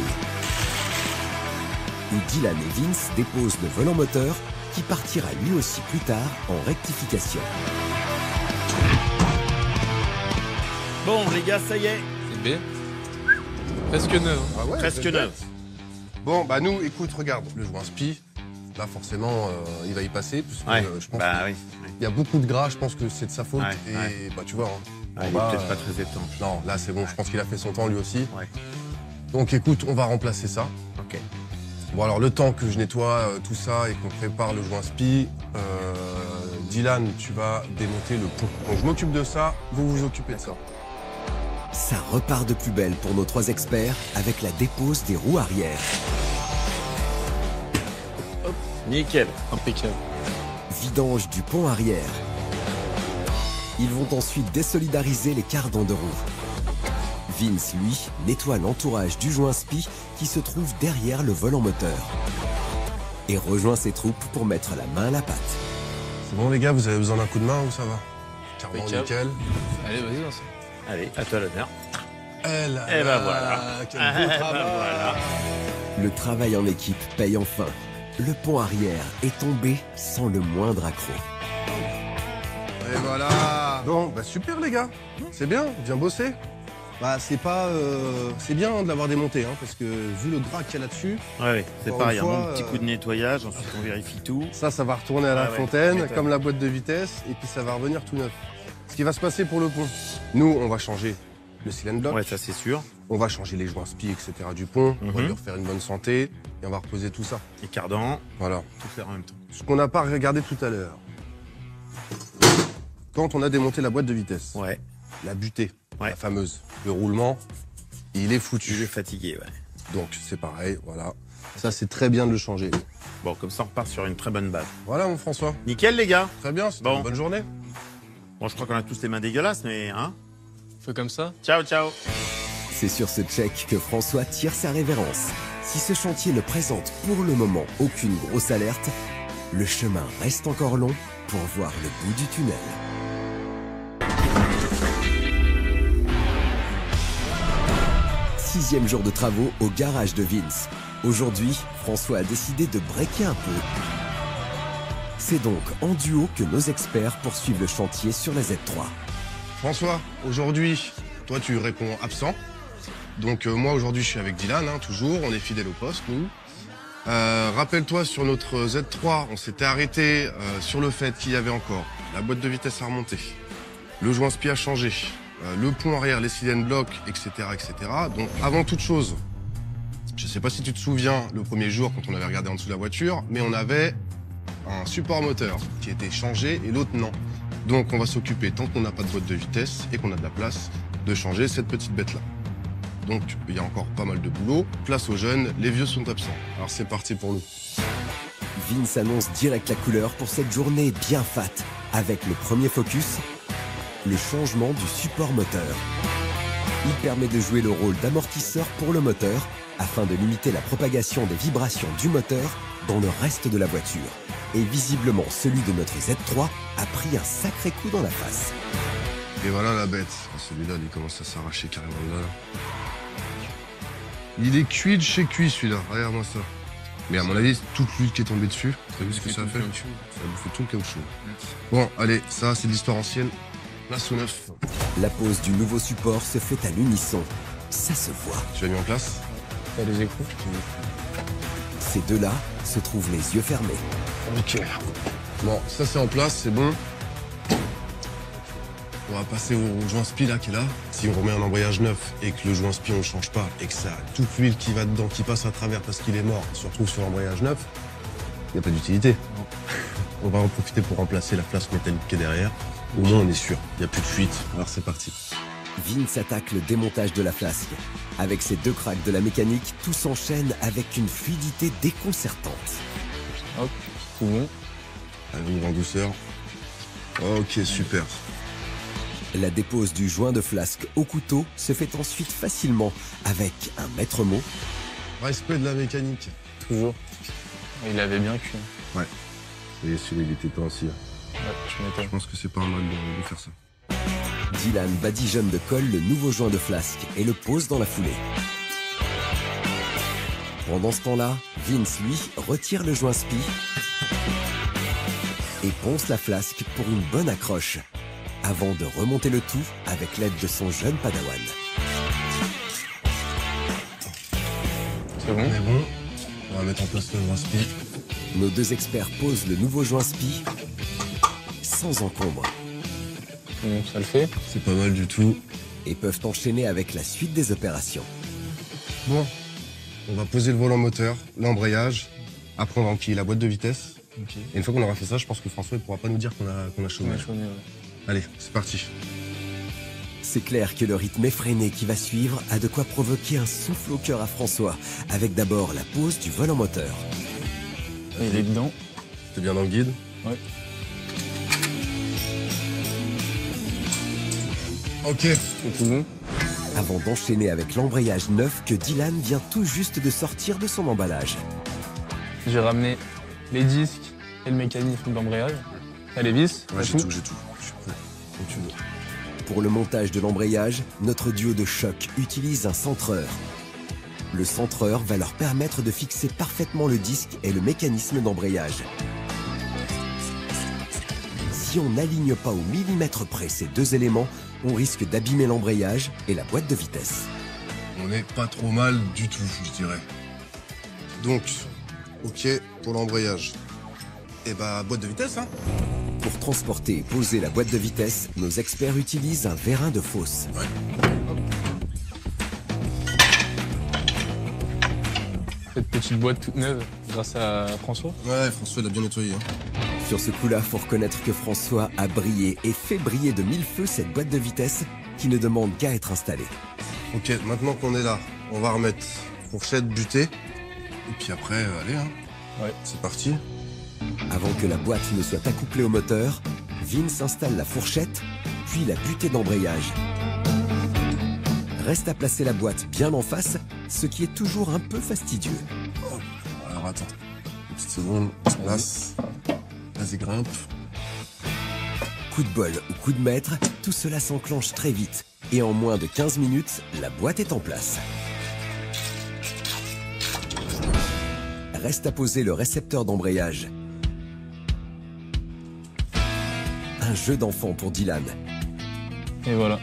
où Dylan et Vince déposent le volant moteur qui partira lui aussi plus tard en rectification. Bon, les gars, ça y est. C'est B. Presque neuf. Ah ouais, Presque c'est neuf. bête. Bon, bah nous, écoute, regarde, le joint spi, là forcément, il va y passer, puisque Ouais. je pense Bah qu'il oui. y a beaucoup de gras, je pense que c'est de sa faute. Ouais, Et ouais. bah tu vois, Il est peut-être pas très étanche. non, là c'est bon, je pense qu'il a fait son temps lui aussi. Ouais. Donc écoute, on va remplacer ça. Ok. Bon alors le temps que je nettoie tout ça et qu'on prépare le joint spi, Dylan, tu vas démonter le pont. Donc je m'occupe de ça, vous vous occupez de ça. Ça repart de plus belle pour nos 3 experts avec la dépose des roues arrière. Nickel. Impeccable. Vidange du pont arrière. Ils vont ensuite désolidariser les cardans de roue. Vince, lui, nettoie l'entourage du joint spi qui se trouve derrière le volant moteur. Et rejoint ses troupes pour mettre la main à la pâte. C'est bon les gars, vous avez besoin d'un coup de main ou ça va? Carrément Impeccable. nickel. Allez, vas-y, Vincent. Allez, à toi l'honneur. Eh là Eh ben là, voilà. quel beau travail. Voilà. Le travail en équipe paye enfin. Le pont arrière est tombé sans le moindre accroc. Et voilà. Bon, bah super les gars. C'est bien, viens bosser. Bah c'est pas, c'est bien de l'avoir démonté, hein, parce que vu le gras qu'il y a là-dessus, Ouais, c'est Encore pareil, une un fois, bon petit coup de nettoyage, ensuite on vérifie tout. ça va retourner à la Ah ouais, fontaine, m'étonne. comme la boîte de vitesse, et puis ça va revenir tout neuf. Ce qui va se passer pour le pont, nous on va changer le cylinder block, Ouais, ça c'est sûr. on va changer les joints spi, etc. du pont, on va Mhm. lui refaire une bonne santé, et on va reposer tout ça. Et cardan, Voilà. tout faire en même temps. Ce qu'on n'a pas regardé tout à l'heure. Quand on a démonté la boîte de vitesse, Ouais, la butée, Ouais. la fameuse, le roulement, il est tu es foutu. fatigué, ouais. Donc c'est pareil, voilà. Ça c'est très bien de le changer. Bon, comme ça on repart sur une très bonne base. Voilà mon François. Nickel les gars. Très bien, c'était Bon. une bonne journée. Bon, je crois qu'on a tous les mains dégueulasses, mais hein. Fais comme ça. Ciao, ciao. C'est sur ce check que François tire sa révérence. Si ce chantier ne présente pour le moment aucune grosse alerte, le chemin reste encore long pour voir le bout du tunnel. Sixième jour de travaux au garage de Vince. Aujourd'hui, François a décidé de breaker un peu. C'est donc en duo que nos experts poursuivent le chantier sur la Z3. François, aujourd'hui, toi tu réponds absent. Donc moi aujourd'hui je suis avec Dylan, hein, toujours, on est fidèles au poste, nous. Rappelle-toi, sur notre Z3, on s'était arrêté sur le fait qu'il y avait encore la boîte de vitesse à remonter, le joint spi à changer, le pont arrière, les cylindres blocs, etc., etc. Donc avant toute chose, je sais pas si tu te souviens le premier jour quand on avait regardé en dessous de la voiture, mais on avait un support moteur qui était changé et l'autre non. Donc on va s'occuper, tant qu'on n'a pas de boîte de vitesse et qu'on a de la place, de changer cette petite bête-là. Donc il y a encore pas mal de boulot. Place aux jeunes, les vieux sont absents. Alors c'est parti pour nous. Vince annonce direct la couleur pour cette journée bien fat, avec le premier focus, le changement du support moteur. Il permet de jouer le rôle d'amortisseur pour le moteur, afin de limiter la propagation des vibrations du moteur dans le reste de la voiture. Et visiblement, celui de notre Z3 a pris un sacré coup dans la face. Et voilà la bête. Ah, celui-là, il commence à s'arracher carrément là. Il est cuit de chez cuit celui-là. Regarde-moi ça. Mais à mon avis, toute l'huile qui est tombée dessus, t'as vu ce que ça a fait? Ça a bouffé tout le caoutchouc. Bon, allez, ça c'est de l'histoire ancienne. Place au neuf. La pose du nouveau support se fait à l'unisson. Ça se voit. Tu l'as mis en place? T'as les écrous. Ces deux-là se trouvent les yeux fermés. Ok. Bon, ça c'est en place, c'est bon. On va passer au joint spi là qui est là. Si on remet un embrayage neuf et que le joint spi on ne change pas et que ça toute l'huile qui va dedans, qui passe à travers parce qu'il est mort, se retrouve sur l'embrayage neuf, il n'y a pas d'utilité. On va en profiter pour remplacer la flasque métallique qui est derrière. Au moins on est sûr, il n'y a plus de fuite. Alors c'est parti. Vince attaque le démontage de la flasque. Avec ses deux cracks de la mécanique, tout s'enchaîne avec une fluidité déconcertante. Hop, tout bon. Allez, on va en douceur. Ok, super. La dépose du joint de flasque au couteau se fait ensuite facilement avec un maître mot, Respect de la mécanique. Toujours. Il avait bien cuit. Et celui-là, il était pas ainsi. Ouais, je m'étonne. Je pense que c'est pas mal de faire ça. Dylan badigeonne de colle le nouveau joint de flasque et le pose dans la foulée. Pendant ce temps-là, Vince, lui, retire le joint spi et ponce la flasque pour une bonne accroche, avant de remonter le tout avec l'aide de son jeune padawan. C'est bon. On est bon. On va mettre en place le joint spi. Nos deux experts posent le nouveau joint SPI sans encombre Bon, ça le fait. C'est pas mal du tout. et peuvent enchaîner avec la suite des opérations. Bon, on va poser le volant moteur, l'embrayage. Après, on va enquiller la boîte de vitesse. Ok. Et une fois qu'on aura fait ça, je pense que François ne pourra pas nous dire qu'on a chômé. On a chômé, ouais. Allez, c'est parti. C'est clair que le rythme effréné qui va suivre a de quoi provoquer un souffle au cœur à François, avec d'abord la pose du volant moteur. Il est dedans. T'es bien dans le guide? Ouais. Ok. C'est tout bon. Avant d'enchaîner avec l'embrayage neuf que Dylan vient tout juste de sortir de son emballage. J'ai ramené les disques et le mécanisme d'embrayage. T'as les vis? Ouais, t'as j'ai tout, j'ai tout. Je suis prêt. Comme tu veux. Pour le montage de l'embrayage, notre duo de choc utilise un centreur. Le centreur va leur permettre de fixer parfaitement le disque et le mécanisme d'embrayage. Si on n'aligne pas au millimètre près ces deux éléments, on risque d'abîmer l'embrayage et la boîte de vitesse. On n'est pas trop mal du tout, je dirais. Donc, ok pour l'embrayage. Et bah, boîte de vitesse, hein. Pour transporter et poser la boîte de vitesse, nos experts utilisent un vérin de fosse. Cette petite boîte toute neuve grâce à François. Ouais, François l'a bien nettoyé. Hein. Sur ce coup-là, faut reconnaître que François a brillé et fait briller de mille feux cette boîte de vitesse qui ne demande qu'à être installée. Ok, maintenant qu'on est là, on va remettre fourchette, butée. Et puis après, allez, hein. Ouais. C'est parti. Avant que la boîte ne soit accouplée au moteur, Vince installe la fourchette, puis la butée d'embrayage. Reste à placer la boîte bien en face, ce qui est toujours un peu fastidieux. Oh, alors attends, une petite seconde, on se place. Vas-y, grimpe. Coup de bol ou coup de maître, tout cela s'enclenche très vite. Et en moins de 15 minutes, la boîte est en place. Reste à poser le récepteur d'embrayage. Un jeu d'enfant pour Dylan. Et voilà.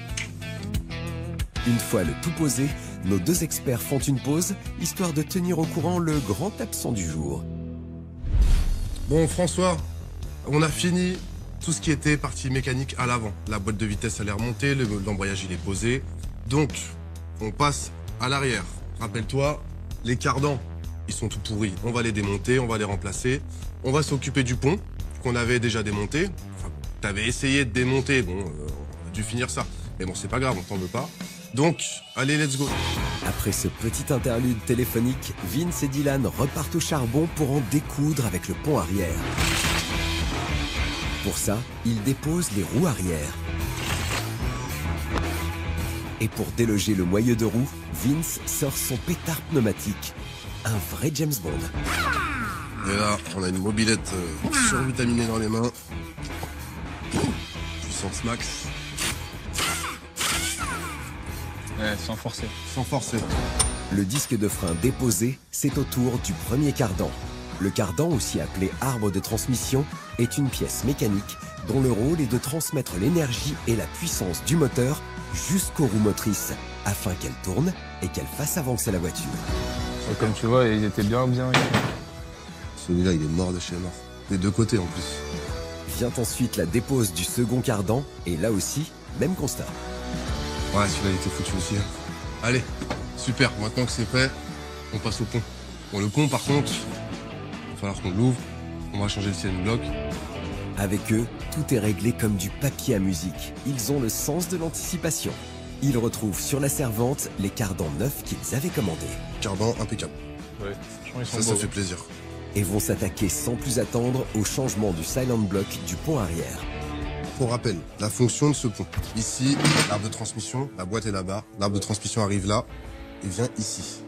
Une fois le tout posé, nos deux experts font une pause, histoire de tenir au courant le grand absent du jour. Bon, François, on a fini tout ce qui était partie mécanique à l'avant. La boîte de vitesse, elle est remontée, l'embrayage, il est posé. Donc, on passe à l'arrière. Rappelle-toi, les cardans, ils sont tout pourris. On va les démonter, on va les remplacer. On va s'occuper du pont, qu'on avait déjà démonté. Enfin, t'avais essayé de démonter, bon, on a dû finir ça. Mais bon, c'est pas grave, on t'en veut pas. Donc, allez, let's go. Après ce petit interlude téléphonique, Vince et Dylan repartent au charbon pour en découdre avec le pont arrière. Pour ça, ils déposent les roues arrière. Et pour déloger le moyeu de roue, Vince sort son pétard pneumatique. Un vrai James Bond. Et là, on a une mobilette survitaminée dans les mains. Puissance max. Ouais, sans forcer. Sans forcer. Le disque de frein déposé, c'est au tour du premier cardan. Le cardan, aussi appelé arbre de transmission, est une pièce mécanique dont le rôle est de transmettre l'énergie et la puissance du moteur jusqu'aux roues motrices, afin qu'elles tournent et qu'elles fassent avancer la voiture. Et comme tu vois, ils étaient bien. Celui-là, il est mort de chez mort. Des deux côtés en plus. Vient ensuite la dépose du second cardan, et là aussi, même constat. Ouais, celui-là, il était foutu aussi. Hein. Allez, super. Maintenant que c'est fait, on passe au pont. Bon, le pont, par contre, il va falloir qu'on l'ouvre. On va changer le cylindre bloc. Avec eux, tout est réglé comme du papier à musique. Ils ont le sens de l'anticipation. Ils retrouvent sur la servante les cardans neufs qu'ils avaient commandés. Cardan impeccable. Ouais, franchement, ils sont Ça beaux. fait plaisir. Et vont s'attaquer sans plus attendre au changement du silent block du pont arrière. Pour rappel, la fonction de ce pont. Ici, l'arbre de transmission, la boîte est là-bas. L'arbre de transmission arrive là et vient ici.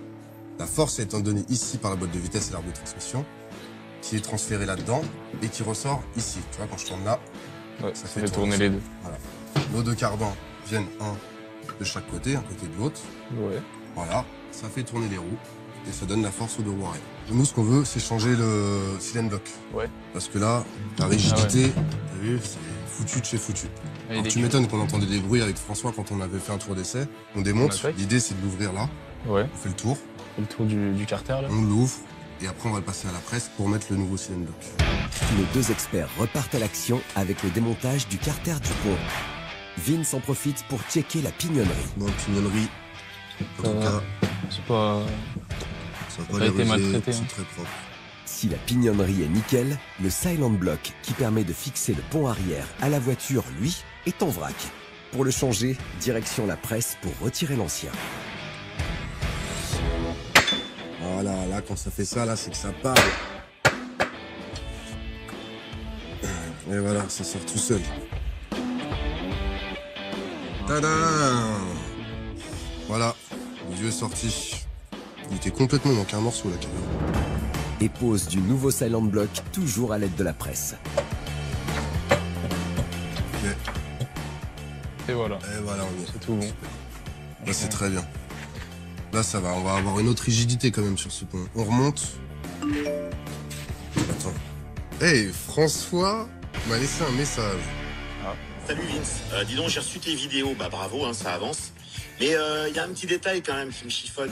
La force étant donnée ici par la boîte de vitesse et l'arbre de transmission, qui est transféré là-dedans et qui ressort ici. Tu vois, quand je tourne là, Ouais, ça fait tourner les deux. Voilà. Nos deux cardans viennent un de chaque côté, un côté de l'autre. Ouais. Voilà, ça fait tourner les roues et ça donne la force aux deux roues arrière. Nous, ce qu'on veut, c'est changer le cylindre block. Ouais. Parce que là, la rigidité, t'as vu, c'est foutu de chez foutu. Alors, tu m'étonnes qu'on entendait des bruits avec François quand on avait fait un tour d'essai. On démonte, l'idée c'est de l'ouvrir là, Ouais. on fait le tour, Le tour du carter là. on l'ouvre Et après, on va le passer à la presse pour mettre le nouveau cylindre bloc. Nos deux experts repartent à l'action avec le démontage du carter du pont. Vince en profite pour checker la pignonnerie. Bon, pignonnerie, en tout cas, C'est pas... ça pas va été pas maltraité, les hein. c'est très propre. Si la pignonnerie est nickel, le silent block qui permet de fixer le pont arrière à la voiture, lui, est en vrac. Pour le changer, direction la presse pour retirer l'ancien. Voilà, là, quand ça fait ça, là, c'est que ça part. Et voilà, ça sort tout seul. Tadam! Voilà, le vieux est sorti. Il était complètement manqué un morceau, là, carrément. Et pose du nouveau silent block toujours à l'aide de la presse. Ok. Et voilà, Et voilà, on y est. c'est tout bon. Là, c'est très bien. Là, ça va. On va avoir une autre rigidité quand même sur ce pont. On remonte. Attends. Hey, François m'a laissé un message. Salut Vince, dis donc j'ai reçu tes vidéos, bah bravo, hein, ça avance. Mais il y a un petit détail quand même qui me chiffonne.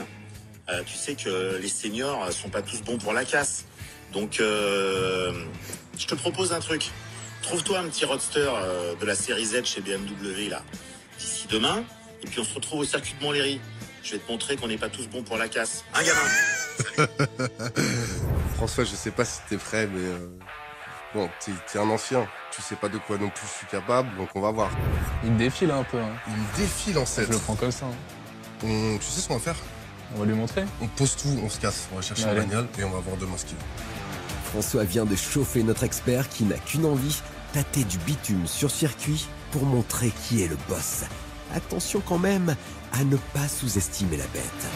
Tu sais que les seniors sont pas tous bons pour la casse. Donc je te propose un truc. Trouve-toi un petit roadster de la série Z chez BMW là, d'ici demain, et puis on se retrouve au circuit de Montlhéry. Je vais te montrer qu'on n'est pas tous bons pour la casse. Un gamin. François, je sais pas si t'es prêt, mais bon, t'es un ancien. Tu sais pas de quoi non plus je suis capable, donc on va voir. Il me défile un peu. Hein. Il me défile en 7. Je le prends comme ça. Hein. Tu sais ce qu'on va faire? On va lui montrer. On pose tout, on se casse. On va chercher Allez. une bagnole et on va voir demain ce qu'il veut. François vient de chauffer notre expert qui n'a qu'une envie, tâter du bitume sur circuit pour montrer qui est le boss. Attention quand même à ne pas sous-estimer la bête.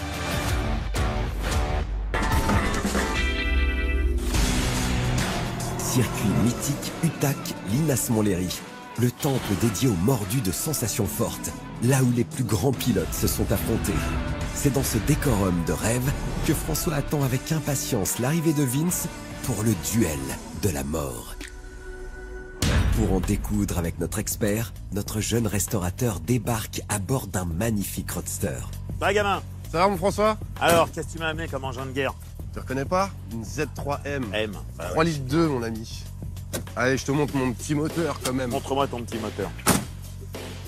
Circuit mythique Utac, Linas Montlhéry. Le temple dédié aux mordus de sensations fortes, là où les plus grands pilotes se sont affrontés. C'est dans ce décorum de rêve que François attend avec impatience l'arrivée de Vince pour le duel de la mort. Pour en découdre avec notre expert, notre jeune restaurateur débarque à bord d'un magnifique roadster. Bah gamin, Ça va, mon François? alors qu'est-ce que tu m'as amené comme engin de guerre? Tu reconnais pas? Une Z3M. M. Bah, 3 litres 2, mon ami. Allez, je te montre mon petit moteur quand même. Montre-moi ton petit moteur.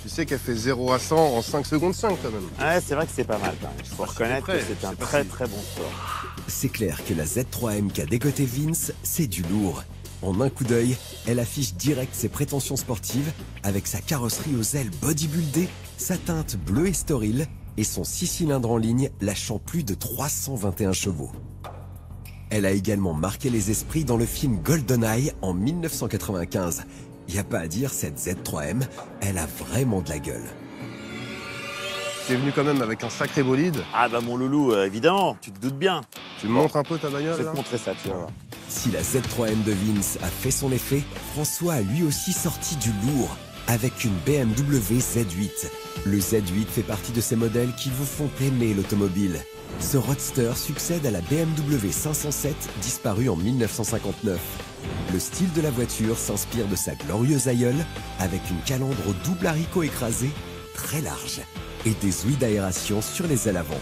Tu sais qu'elle fait 0 à 100 en 5 secondes 5 quand même. Ouais, c'est vrai que c'est pas mal quand même. Il faut pas si reconnaître t'es que prêt, c'est un je sais pas très si- très bon sport. C'est clair que la Z3M qu'a dégoté Vince, c'est du lourd. En un coup d'œil, elle affiche direct ses prétentions sportives avec sa carrosserie aux ailes bodybuildées, sa teinte bleue et storile et son 6 cylindres en ligne lâchant plus de 321 chevaux. Elle a également marqué les esprits dans le film GoldenEye en 1995. Y a pas à dire, cette Z3M, elle a vraiment de la gueule. Tu es venu quand même avec un sacré bolide. Ah bah mon loulou, évidemment, tu te doutes bien. Tu me montres un peu ta bagnole Je vais là? te montrer ça, tu vas voir. Si la Z3M de Vince a fait son effet, François a lui aussi sorti du lourd avec une BMW Z8. Le Z8 fait partie de ces modèles qui vous font aimer l'automobile. Ce roadster succède à la BMW 507 disparue en 1959. Le style de la voiture s'inspire de sa glorieuse aïeule avec une calandre au double haricot écrasé très large et des ouïes d'aération sur les ailes avant.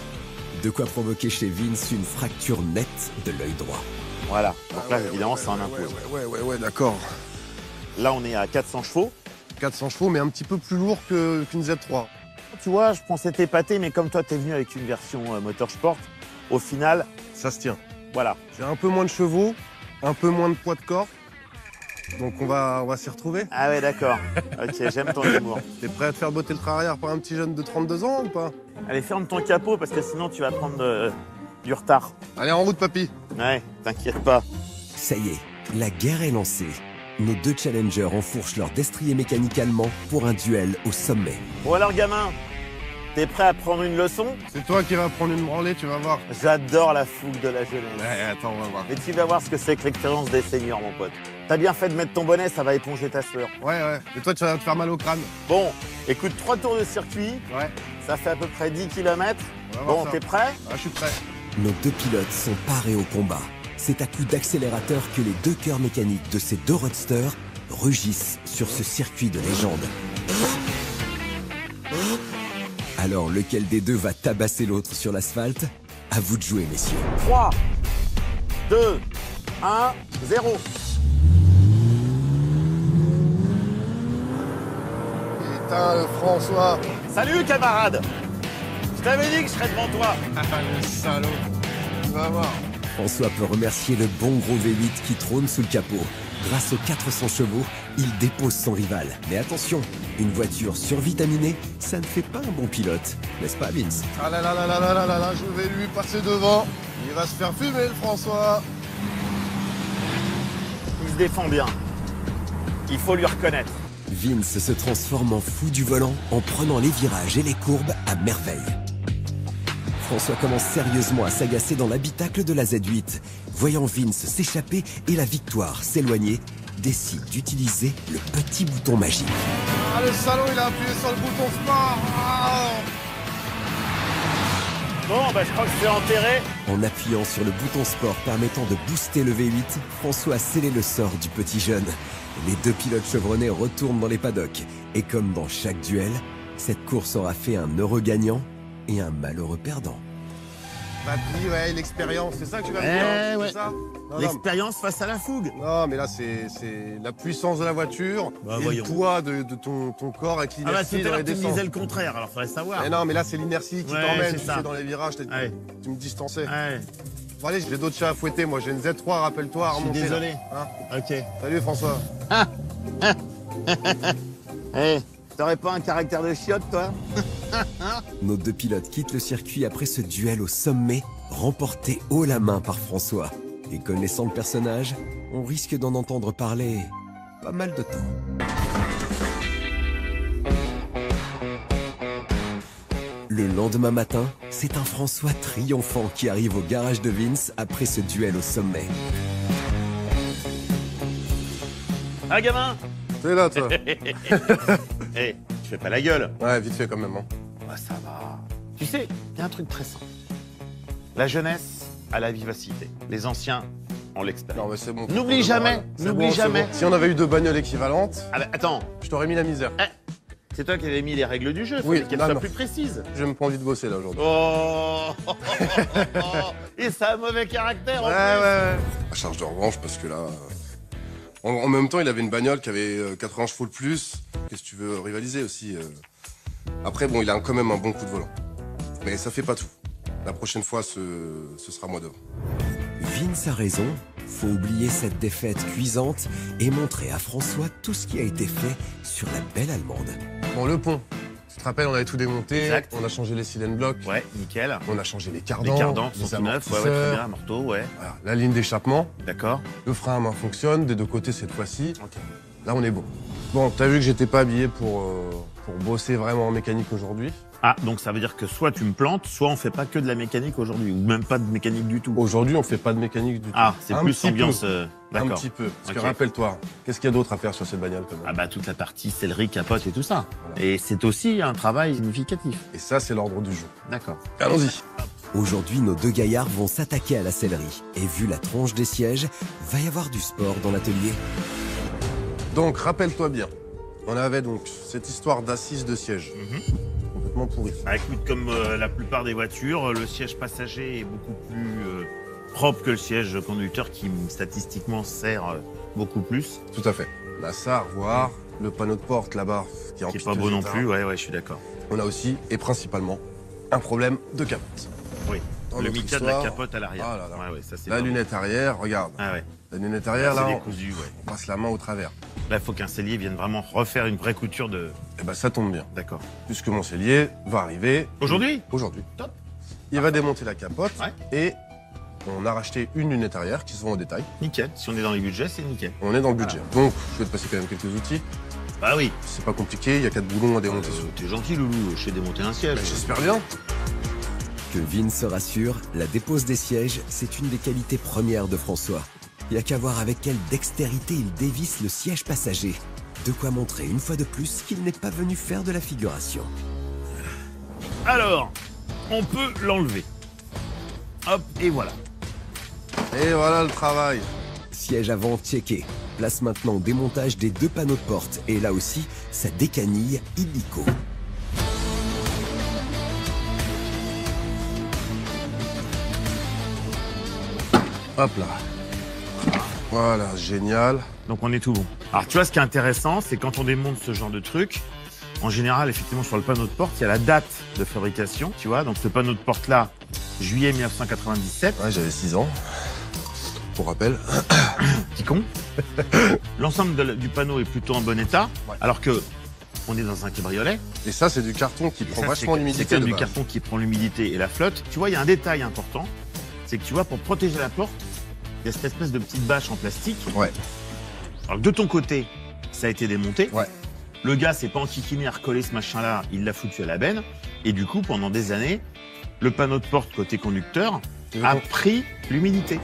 De quoi provoquer chez Vince une fracture nette de l'œil droit. Voilà, donc là évidemment ça en ouais, impose. ouais, d'accord. Là on est à 400 chevaux. 400 chevaux, mais un petit peu plus lourd qu'une Z3. Tu vois, je pensais t'épater, mais comme toi t'es venu avec une version moteur sport, au final, Ça se tient. voilà. J'ai un peu moins de chevaux, un peu moins de poids de corps. Donc on va s'y retrouver. Ah ouais d'accord, ok, j'aime ton humour. T'es prêt à te faire botter le train arrière par un petit jeune de 32 ans ou pas? Allez, ferme ton capot parce que sinon tu vas prendre du retard. Allez, en route, papy. Ouais, t'inquiète pas. Ça y est, la guerre est lancée. Nos deux challengers enfourchent leur destrier mécanique allemand pour un duel au sommet. Bon alors gamin, t'es prêt à prendre une leçon? C'est toi qui vas prendre une branlée, tu vas voir. J'adore la fougue de la jeunesse. Ouais, attends, on va voir. Et tu vas voir ce que c'est que l'expérience des seniors, mon pote. T'as bien fait de mettre ton bonnet, ça va éponger ta sueur. Ouais. Et toi, tu vas te faire mal au crâne. Bon, écoute, 3 tours de circuit, Ouais, ça fait à peu près 10 km. on va voir Bon, ça. t'es prêt? Ah, je suis prêt. Nos deux pilotes sont parés au combat. C'est à coups d'accélérateur que les deux cœurs mécaniques de ces deux roadsters rugissent sur ce circuit de légende. Alors, lequel des deux va tabasser l'autre sur l'asphalte? À vous de jouer, messieurs. 3, 2, 1, 0. Putain, le François. Salut camarade. Je t'avais dit que je serais devant toi. Le salaud. Tu vas voir. François peut remercier le bon gros V8 qui trône sous le capot. Grâce aux 400 chevaux, il dépose son rival. Mais attention, une voiture survitaminée, ça ne fait pas un bon pilote. N'est-ce pas, Vince? Ah là là là là là là là là, je vais lui passer devant. Il va se faire fumer, le François. Il se défend bien. Il faut lui reconnaître. Vince se transforme en fou du volant en prenant les virages et les courbes à merveille. François commence sérieusement à s'agacer dans l'habitacle de la Z8. Voyant Vince s'échapper et la victoire s'éloigner, décide d'utiliser le petit bouton magique. Ah, le salaud, il a appuyé sur le bouton sport. Ah. Bon, bah je crois que c'est enterré. En appuyant sur le bouton sport permettant de booster le V8, François a scellé le sort du petit jeune. Les deux pilotes chevronnés retournent dans les paddocks. Et comme dans chaque duel, cette course aura fait un heureux gagnant et un malheureux perdant. Batterie, ouais, l'expérience, c'est ça que tu vas me dire, ouais. c'est ça? Non, L'expérience face à la fougue. non, mais là, c'est la puissance de la voiture Bah, et voyons. le poids de ton corps avec Ah bah l'inertie tout à dans l'heure les tu me descentes. disais le contraire, alors faudrait savoir. Mais non, mais là, c'est l'inertie qui Ouais, t'emmène, c'est tu ça. sais, dans les virages, Ouais. tu me distançais. Ouais, Bon, allez, j'ai d'autres chats à fouetter, moi, j'ai une Z3, rappelle-toi, à je suis remonter. là. désolé. Hein. Ok. Salut, François. Eh, t'aurais pas un caractère de chiotte, toi? Nos deux pilotes quittent le circuit après ce duel au sommet, remporté haut la main par François. Et connaissant le personnage, on risque d'en entendre parler pas mal de temps. Le lendemain matin, c'est un François triomphant qui arrive au garage de Vince après ce duel au sommet. Ah gamin. T'es là, toi. Eh, tu fais pas la gueule. Ouais, vite fait quand même. Hein. Ah, ça va. Tu sais, il y a un truc très simple. La jeunesse a la vivacité. Les anciens ont l'expérience. Non, mais c'est bon. N'oublie jamais, C'est n'oublie bon, c'est jamais. bon. Si on avait eu deux bagnoles équivalentes, Ah bah, attends, je t'aurais mis la misère. c'est toi qui avais mis les règles du jeu. Oui, Fallait qu'elles non, soient non. plus précises. J'ai même pas envie de bosser là aujourd'hui. Oh Et ça a un mauvais caractère en Ouais, plus. ouais. À charge de revanche, parce que là. En même temps, il avait une bagnole qui avait 80 chevaux de plus. Qu'est-ce que tu veux rivaliser aussi Après, bon, il a quand même un bon coup de volant. Mais ça fait pas tout. La prochaine fois, ce sera moi devant. Vince a raison, faut oublier cette défaite cuisante et montrer à François tout ce qui a été fait sur la belle Allemande. Bon, le pont. Tu te rappelles, on avait tout démonté. Exact. On a changé les cylindres blocs. Ouais, nickel. On a changé les Les cardans. cardans les sont tout neufs. Ouais, ouais, très bien. Morteau, ouais. Voilà, la ligne d'échappement. D'accord. Le frein à main fonctionne. Des deux côtés cette fois-ci. Ok. Là, on est bon. Bon, t'as vu que j'étais pas habillé pour bosser vraiment en mécanique aujourd'hui. Ah, donc ça veut dire que soit tu me plantes, soit on fait pas que de la mécanique aujourd'hui, ou même pas de mécanique du tout. Aujourd'hui, on fait pas de mécanique du tout. Ah, c'est Un plus petit ambiance. peu. Un D'accord. petit peu. Parce que Ok. rappelle-toi, qu'est-ce qu'il y a d'autre à faire sur cette bagnole quand même Ah bah toute la partie céleri, capote et tout ça. Et c'est aussi un travail significatif. Et ça, c'est l'ordre du jour. D'accord. Allons-y. Aujourd'hui, nos deux gaillards vont s'attaquer à la sellerie. Et vu la tronche des sièges, va y avoir du sport dans l'atelier. Donc, rappelle-toi bien, on avait donc cette histoire d'assise de siège. Complètement pourrie. Ah, écoute, comme la plupart des voitures, le siège passager est beaucoup plus propre que le siège conducteur qui statistiquement sert beaucoup plus. Tout à fait. On a ça à revoir. Le panneau de porte là-bas, qui est en Qui est pas piteux beau non état. plus, ouais, je suis d'accord. On a aussi, et principalement, un problème de capote. Oui. Dans Le notre mita de la histoire- capote à l'arrière. Ah là là. Ouais, ça c'est La pas bon. lunette arrière, regarde. Ah ouais. La lunette arrière, là, c'est on décousu, ouais. passe la main au travers. Là, il faut qu'un sellier vienne vraiment refaire une vraie couture de. Et ben, ça tombe bien. D'accord. Puisque mon cellier va arriver. Aujourd'hui? Aujourd'hui. Top. Il va démonter la capote. Ouais. Et on a racheté une lunette arrière qui se vend au détail. Nickel. Si on est dans les budgets, c'est nickel. On est dans le budget. Donc, je vais te passer quand même quelques outils. Bah oui. C'est pas compliqué, il y a 4 boulons à démonter. T'es gentil, Loulou. Je sais démonter un siège. J'espère bien. Que Vince se rassure, la dépose des sièges, c'est une des qualités premières de François. Il n'y a qu'à voir avec quelle dextérité il dévisse le siège passager. De quoi montrer une fois de plus qu'il n'est pas venu faire de la figuration. Alors, on peut l'enlever. Hop, et voilà. Et voilà le travail. Siège avant checké. Place maintenant au démontage des deux panneaux de porte. Et là aussi, ça décanille illico. Hop là. Voilà, génial. Donc on est tout bon. Alors tu vois, ce qui est intéressant, c'est quand on démonte ce genre de truc, en général, effectivement, sur le panneau de porte, il y a la date de fabrication, tu vois. Donc ce panneau de porte-là, juillet 1997. Ouais, j'avais 6 ans. Pour rappel. Petit con. L'ensemble du panneau est plutôt en bon état, alors que on est dans un cabriolet. Et ça, c'est du carton qui prend vachement l'humidité. C'est quand même du carton qui prend l'humidité et la flotte. Tu vois, il y a un détail important, c'est que tu vois, pour protéger la porte, il y a cette espèce de petite bâche en plastique. Ouais. Alors de ton côté, ça a été démonté. Ouais. Le gars s'est pas enquiquiné à recoller ce machin-là, il l'a foutu à la benne. Et du coup, pendant des années, le panneau de porte côté conducteur a pris l'humidité.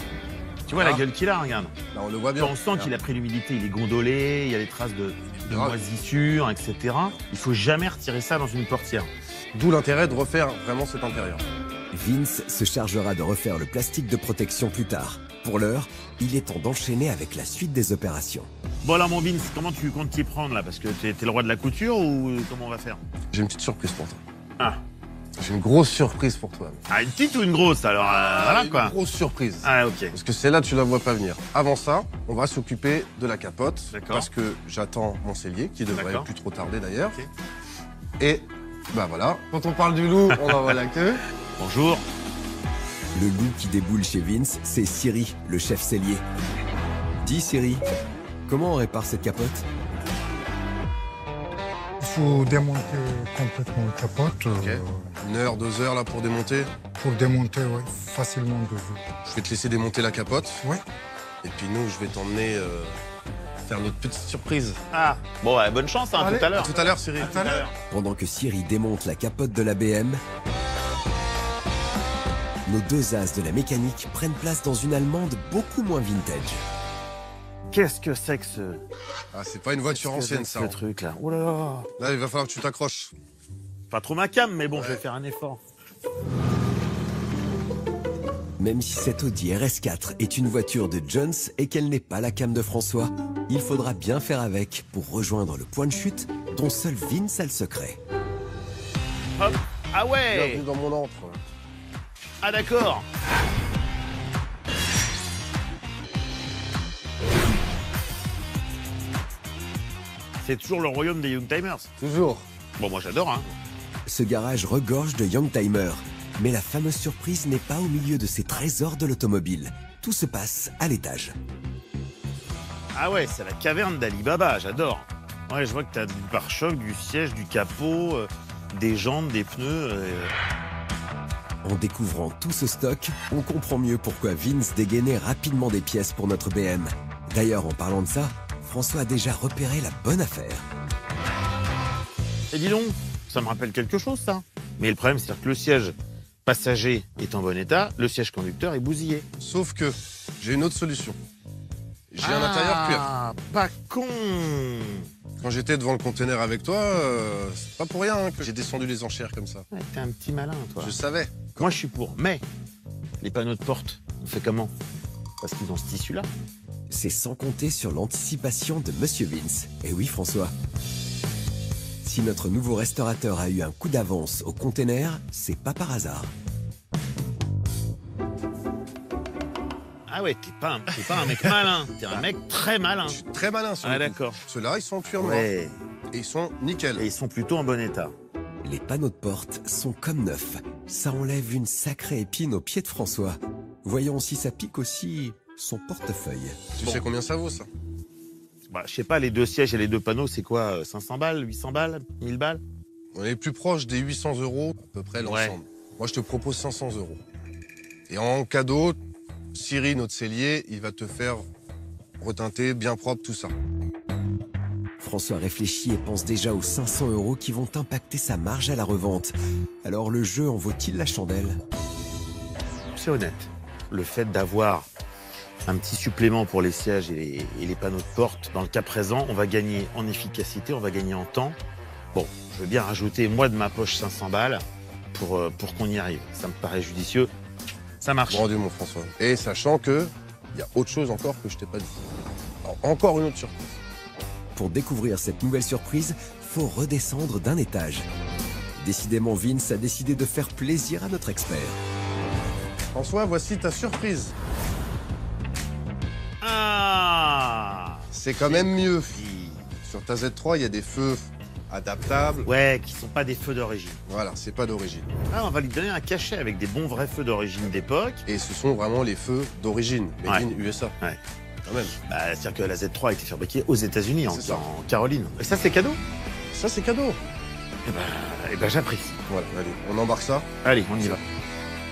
Tu vois la gueule qu'il a, regarde. Là, on le voit bien. On sent qu'il a pris l'humidité, il est gondolé, il y a des traces de moisissure, etc. Il faut jamais retirer ça dans une portière. D'où l'intérêt de refaire vraiment cet intérieur. Vince se chargera de refaire le plastique de protection plus tard. Pour l'heure, il est temps d'enchaîner avec la suite des opérations. Bon alors mon Vince, comment tu comptes t'y prendre là? Parce que t'es le roi de la couture ou comment on va faire? J'ai une petite surprise pour toi. Ah. J'ai une grosse surprise pour toi. Ah, une petite ou une grosse alors voilà quoi. Une grosse surprise. Ah ok. Parce que celle-là, tu la vois pas venir. Avant ça, on va s'occuper de la capote. D'accord. Parce que j'attends mon cellier, qui devrait plus trop tarder d'ailleurs. Ok. Et bah voilà, quand on parle du loup, on envoie la queue. Bonjour. Le loup qui déboule chez Vince, c'est Siri, le chef sellier. Dis Siri, comment on répare cette capote? Il faut démonter complètement la capote. 1 heure, 2 heures là pour démonter? Pour démonter, oui, facilement 2 heures. Je vais te laisser démonter la capote. Oui. Et puis nous, je vais t'emmener faire notre petite surprise. Ah, bon, ouais, bonne chance, hein, Allez, tout à l'heure. À tout à l'heure, Siri. À tout à l'heure. Pendant que Siri démonte la capote de la BM, nos deux as de la mécanique prennent place dans une allemande beaucoup moins vintage. Qu'est-ce que c'est que ce... Ah, c'est pas une voiture ancienne, ça. Ce truc là. Oh là là. Là, il va falloir que tu t'accroches. Pas trop ma cam, mais bon, je vais faire un effort. Même si cette Audi RS4 est une voiture de Jones et qu'elle n'est pas la cam de François, il faudra bien faire avec pour rejoindre le point de chute dont seul Vince a le secret. Hop. Ah ouais. Bienvenue dans mon antre. Ah d'accord. C'est toujours le royaume des Youngtimers. Toujours. Bon, moi j'adore, hein. Ce garage regorge de Youngtimers. Mais la fameuse surprise n'est pas au milieu de ces trésors de l'automobile. Tout se passe à l'étage. Ah ouais, c'est la caverne d'Ali Baba, j'adore. Ouais, je vois que t'as du pare-choc, du siège, du capot, des jantes, des pneus. En découvrant tout ce stock, on comprend mieux pourquoi Vince dégainait rapidement des pièces pour notre BM. D'ailleurs, en parlant de ça, François a déjà repéré la bonne affaire. Et dis donc, ça me rappelle quelque chose, ça. Mais le problème, c'est que le siège passager est en bon état, le siège conducteur est bousillé. Sauf que j'ai une autre solution. J'ai un intérieur cuir. Ah, pas con. Quand j'étais devant le conteneur avec toi, c'est pas pour rien hein, que j'ai descendu les enchères comme ça. Ouais, t'es un petit malin, toi. Je savais. Moi, je suis pour. Mais les panneaux de porte, on fait comment? Parce qu'ils ont ce tissu-là. C'est sans compter sur l'anticipation de Monsieur Vince. Et oui, François. Si notre nouveau restaurateur a eu un coup d'avance au container, c'est pas par hasard. Ah ouais, t'es pas un mec malin, t'es un mec très malin. Je suis très malin sur Ah le coup. d'accord. Ceux-là, ils sont en cuir noir. Ouais. Et ils sont nickel. Et ils sont plutôt en bon état. Les panneaux de porte sont comme neufs. Ça enlève une sacrée épine au pied de François. Voyons si ça pique aussi son portefeuille. Tu sais combien ça vaut, ça? Bah, je sais pas, les deux sièges et les deux panneaux, c'est quoi? 500 balles, 800 balles, 1000 balles? On est plus proche des 800 € à peu près l'ensemble. Moi, je te propose 500 €. Et en cadeau, Siri, notre cellier, il va te faire reteinter bien propre tout ça. François réfléchit et pense déjà aux 500 € qui vont impacter sa marge à la revente. Alors le jeu en vaut-il la chandelle? C'est honnête. Le fait d'avoir un petit supplément pour les sièges et les panneaux de porte, dans le cas présent, on va gagner en efficacité, on va gagner en temps. Bon, je veux bien rajouter, moi, de ma poche, 500 balles pour qu'on y arrive. Ça me paraît judicieux. Ça marche. Bon Dieu, mon François. Et sachant que il y a autre chose encore que je t'ai pas dit. Alors, encore une autre surprise. Pour découvrir cette nouvelle surprise, faut redescendre d'un étage. Décidément, Vince a décidé de faire plaisir à notre expert. François, voici ta surprise. Ah. C'est quand même mieux. Sur ta Z3, il y a des feux adaptables. Ouais, qui sont pas des feux d'origine. Voilà, c'est pas d'origine. Ah, on va lui donner un cachet avec des bons vrais feux d'origine d'époque. Et ce sont vraiment les feux d'origine, made in USA. Ouais. Quand même. Bah, c'est-à-dire que la Z3 a été fabriquée aux États-Unis, en C'est ça. Caroline. Et ça, c'est cadeau? Ça, c'est cadeau. Eh ben, j'apprécie. Voilà, allez, on embarque ça. Allez, on y va.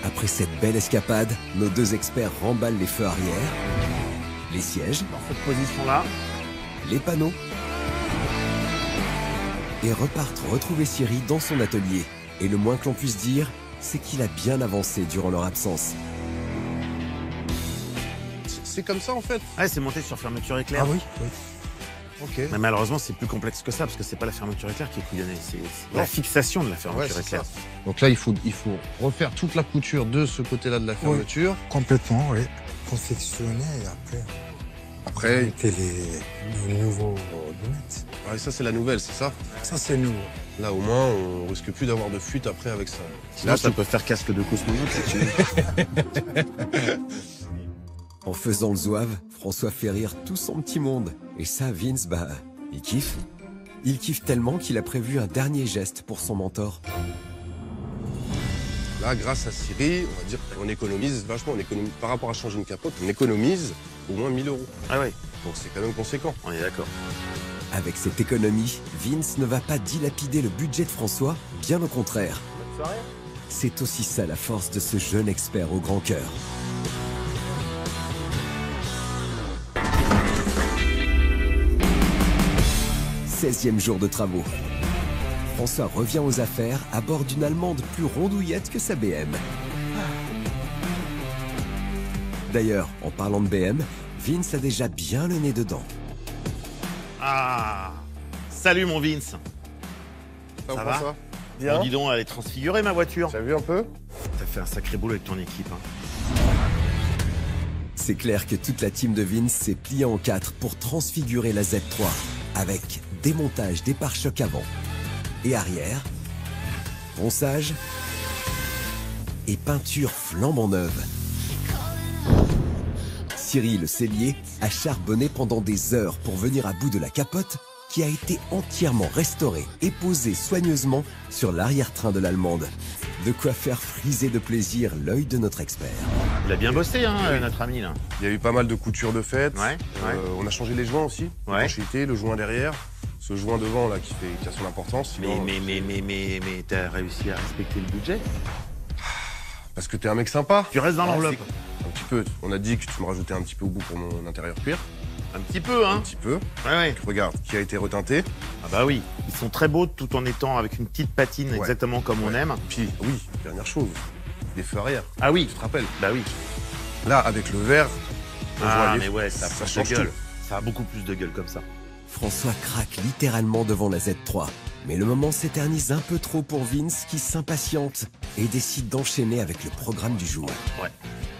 Après cette belle escapade, nos deux experts remballent les feux arrière, les sièges, Dans cette position-là. les panneaux et repartent retrouver Cyril dans son atelier. Et le moins que l'on puisse dire, c'est qu'il a bien avancé durant leur absence. C'est comme ça, en fait. Ouais, c'est monté sur fermeture éclair. Ah oui, oui. Ok. Mais malheureusement, c'est plus complexe que ça, parce que c'est pas la fermeture éclair qui est couillonnée, c'est la fixation de la fermeture Ouais, éclair. ça. Donc là, il faut refaire toute la couture de ce côté-là de la fermeture. Complètement, oui. Confectionner et après. Après, Mettez les nouveaux lunettes. ouais, ça, c'est la nouvelle, c'est ça? Ça, c'est nouveau. Là, au moins, on risque plus d'avoir de fuite après avec ça. Sinon, ça peut faire casque de cosmonaute, si tu veux. En faisant le zouave, François fait rire tout son petit monde. Et ça, Vince, bah, il kiffe. Il kiffe tellement qu'il a prévu un dernier geste pour son mentor. Là, grâce à Siri, on va dire qu'on économise vachement. Par rapport à changer une capote, on économise au moins 1000 €. Ah ouais, Donc c'est quand même conséquent. on est d'accord. Avec cette économie, Vince ne va pas dilapider le budget de François, bien au contraire. C'est aussi ça la force de ce jeune expert au grand cœur. « 16e jour de travaux. François revient aux affaires à bord d'une Allemande plus rondouillette que sa BM. D'ailleurs, en parlant de BM, Vince a déjà bien le nez dedans. Ah. Salut, mon Vince. Ça va François? Oh, Bien. dis donc, elle est transfigurée, ma voiture. T'as vu un peu? T'as fait un sacré boulot avec ton équipe, hein. C'est clair que toute la team de Vince s'est pliée en 4 pour transfigurer la Z3 avec démontage des pare-chocs avant et arrière, ponçage et peinture flambant neuve. Cyril, le sellier, a charbonné pendant des heures pour venir à bout de la capote qui a été entièrement restaurée et posée soigneusement sur l'arrière-train de l'Allemande. De quoi faire friser de plaisir l'œil de notre expert. Il a bien bossé, hein, notre ami, là. Il y a eu pas mal de coutures de fête. Ouais, ouais. On a changé les joints aussi. Ouais. L'étanchéité, le joint derrière. Ce joint devant là qui a son importance. Sinon, Mais t'as réussi à respecter le budget? Parce que t'es un mec sympa. Tu restes dans l'enveloppe. Un petit peu. On a dit que tu me rajoutais un petit peu au bout pour mon intérieur cuir. Un petit peu, hein. Un petit peu. Ouais, ouais. Regarde, qui a été reteinté. Ah bah oui, ils sont très beaux tout en étant avec une petite patine exactement comme on aime. Puis, oui, dernière chose, des feux arrière. Ah oui. Tu te rappelles? Bah oui. Là, avec le vert, on voit les- mais ouais, ça a change de gueule. tout. Ça a beaucoup plus de gueule comme ça. François craque littéralement devant la Z3. Mais le moment s'éternise un peu trop pour Vince qui s'impatiente et décide d'enchaîner avec le programme du jour. Ouais.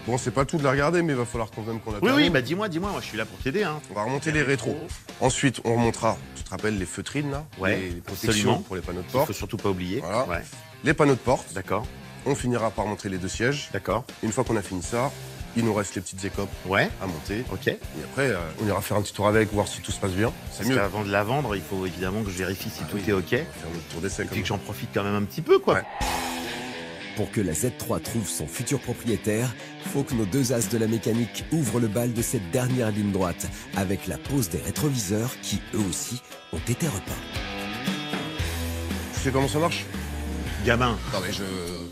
Bon, c'est pas tout de la regarder, mais il va falloir quand même qu'on la Oui, termine. oui, bah dis-moi, moi je suis là pour t'aider, hein. On va remonter les rétros. Ensuite, on remontera, tu te rappelles, les feutrines là? Ouais, les protections absolument. pour les panneaux de Il porte. faut surtout pas oublier. Voilà. Ouais. Les panneaux de porte. D'accord, On finira par montrer les deux sièges. d'accord. Une fois qu'on a fini ça, il nous reste les petites écopes Ouais, à monter. ok. Et après, on ira faire un petit tour avec, voir si tout se passe bien. C'est Parce mieux. qu'avant de la vendre, il faut évidemment que je vérifie si tout oui. est ok. Et Faire notre tour d'essai. puis que j'en profite quand même un petit peu, quoi. Ouais. Pour que la Z3 trouve son futur propriétaire, faut que nos deux as de la mécanique ouvrent le bal de cette dernière ligne droite, avec la pose des rétroviseurs qui, eux aussi, ont été repeints. Tu sais comment ça marche? Gamin, Non mais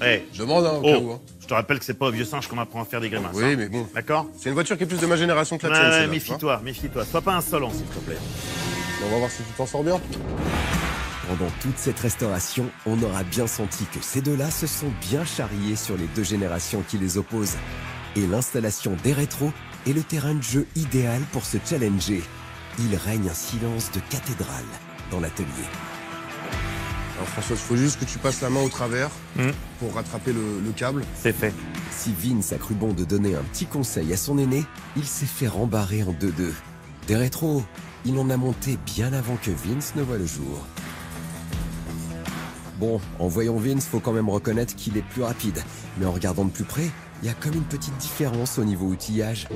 Eh. je demande hein, au cas où. oh, Hein. je te rappelle que c'est pas au vieux singe qu'on apprend à faire des grimaces. Oui, hein. mais bon. D'accord? C'est une voiture qui est plus de ma génération que la tienne. Ouais, celle-là, tu vois. méfie-toi. Sois pas insolent, s'il te plaît. On va voir si tu t'en sors bien. Pendant toute cette restauration, on aura bien senti que ces deux-là se sont bien charriés sur les deux générations qui les opposent. Et l'installation des rétros est le terrain de jeu idéal pour se challenger. Il règne un silence de cathédrale dans l'atelier. Alors François, il faut juste que tu passes la main au travers pour rattraper le câble. C'est fait. Si Vince a cru bon de donner un petit conseil à son aîné, il s'est fait rembarrer en 2-2. Des rétros, il en a monté bien avant que Vince ne voie le jour. Bon, en voyant Vince, faut quand même reconnaître qu'il est plus rapide. Mais en regardant de plus près, il y a comme une petite différence au niveau outillage.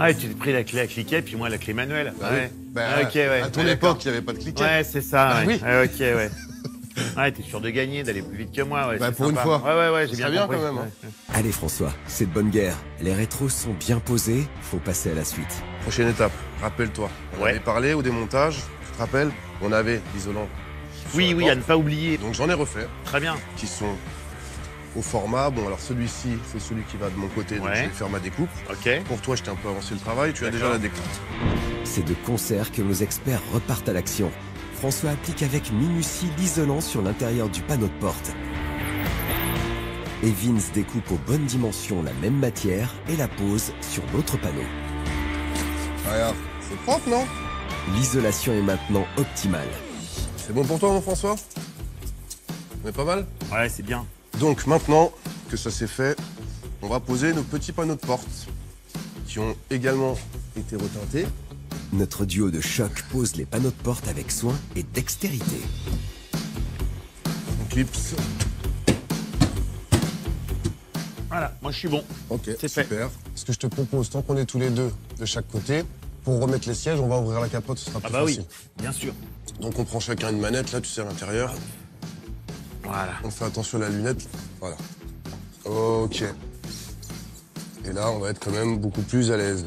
Ah, tu t'es pris la clé à cliquet, puis moi la clé manuelle. Bah ouais. oui. Bah, Ah, ok, ouais. à ton époque, il n'y avait pas de cliquet. Ouais, c'est ça. Ah, ouais. oui. Ah, ok, ouais. Ouais, t'es sûr de gagner, d'aller plus vite que moi. Ouais, Bah, c'est pour une sympa. fois. Ouais, j'ai Ça bien serait compris. bien quand même, hein. Ouais. Allez François, c'est de bonne guerre. Les rétros sont bien posés, faut passer à la suite. Prochaine étape, rappelle-toi. On avait parlé au démontage, tu te rappelles? On avait l'isolant. Oui, à ne pas oublier. Donc j'en ai refait. Très bien. Qui sont au format. Bon, alors celui-ci, c'est celui qui va de mon côté, donc je vais faire ma découpe. Ok. Pour toi, je t'ai un peu avancé le travail, tu as déjà la découpe. C'est de concert que nos experts repartent à l'action. François applique avec minutie l'isolant sur l'intérieur du panneau de porte. Et Vince découpe aux bonnes dimensions la même matière et la pose sur l'autre panneau. Regarde, c'est propre, non? L'isolation est maintenant optimale. C'est bon pour toi, mon François? On est pas mal? Ouais, c'est bien. Donc maintenant que ça c'est fait, on va poser nos petits panneaux de porte qui ont également été reteintés. Notre duo de choc pose les panneaux de porte avec soin et dextérité. On clipse. Voilà, moi je suis bon. Ok, c'est fait. Super. Ce que je te propose, tant qu'on est tous les deux de chaque côté, pour remettre les sièges, on va ouvrir la capote, ce sera plus facile. Oui, bien sûr. Donc on prend chacun une manette, là tu sais à l'intérieur. Voilà. On fait attention à la lunette. Voilà. Ok. Et là, on va être quand même beaucoup plus à l'aise.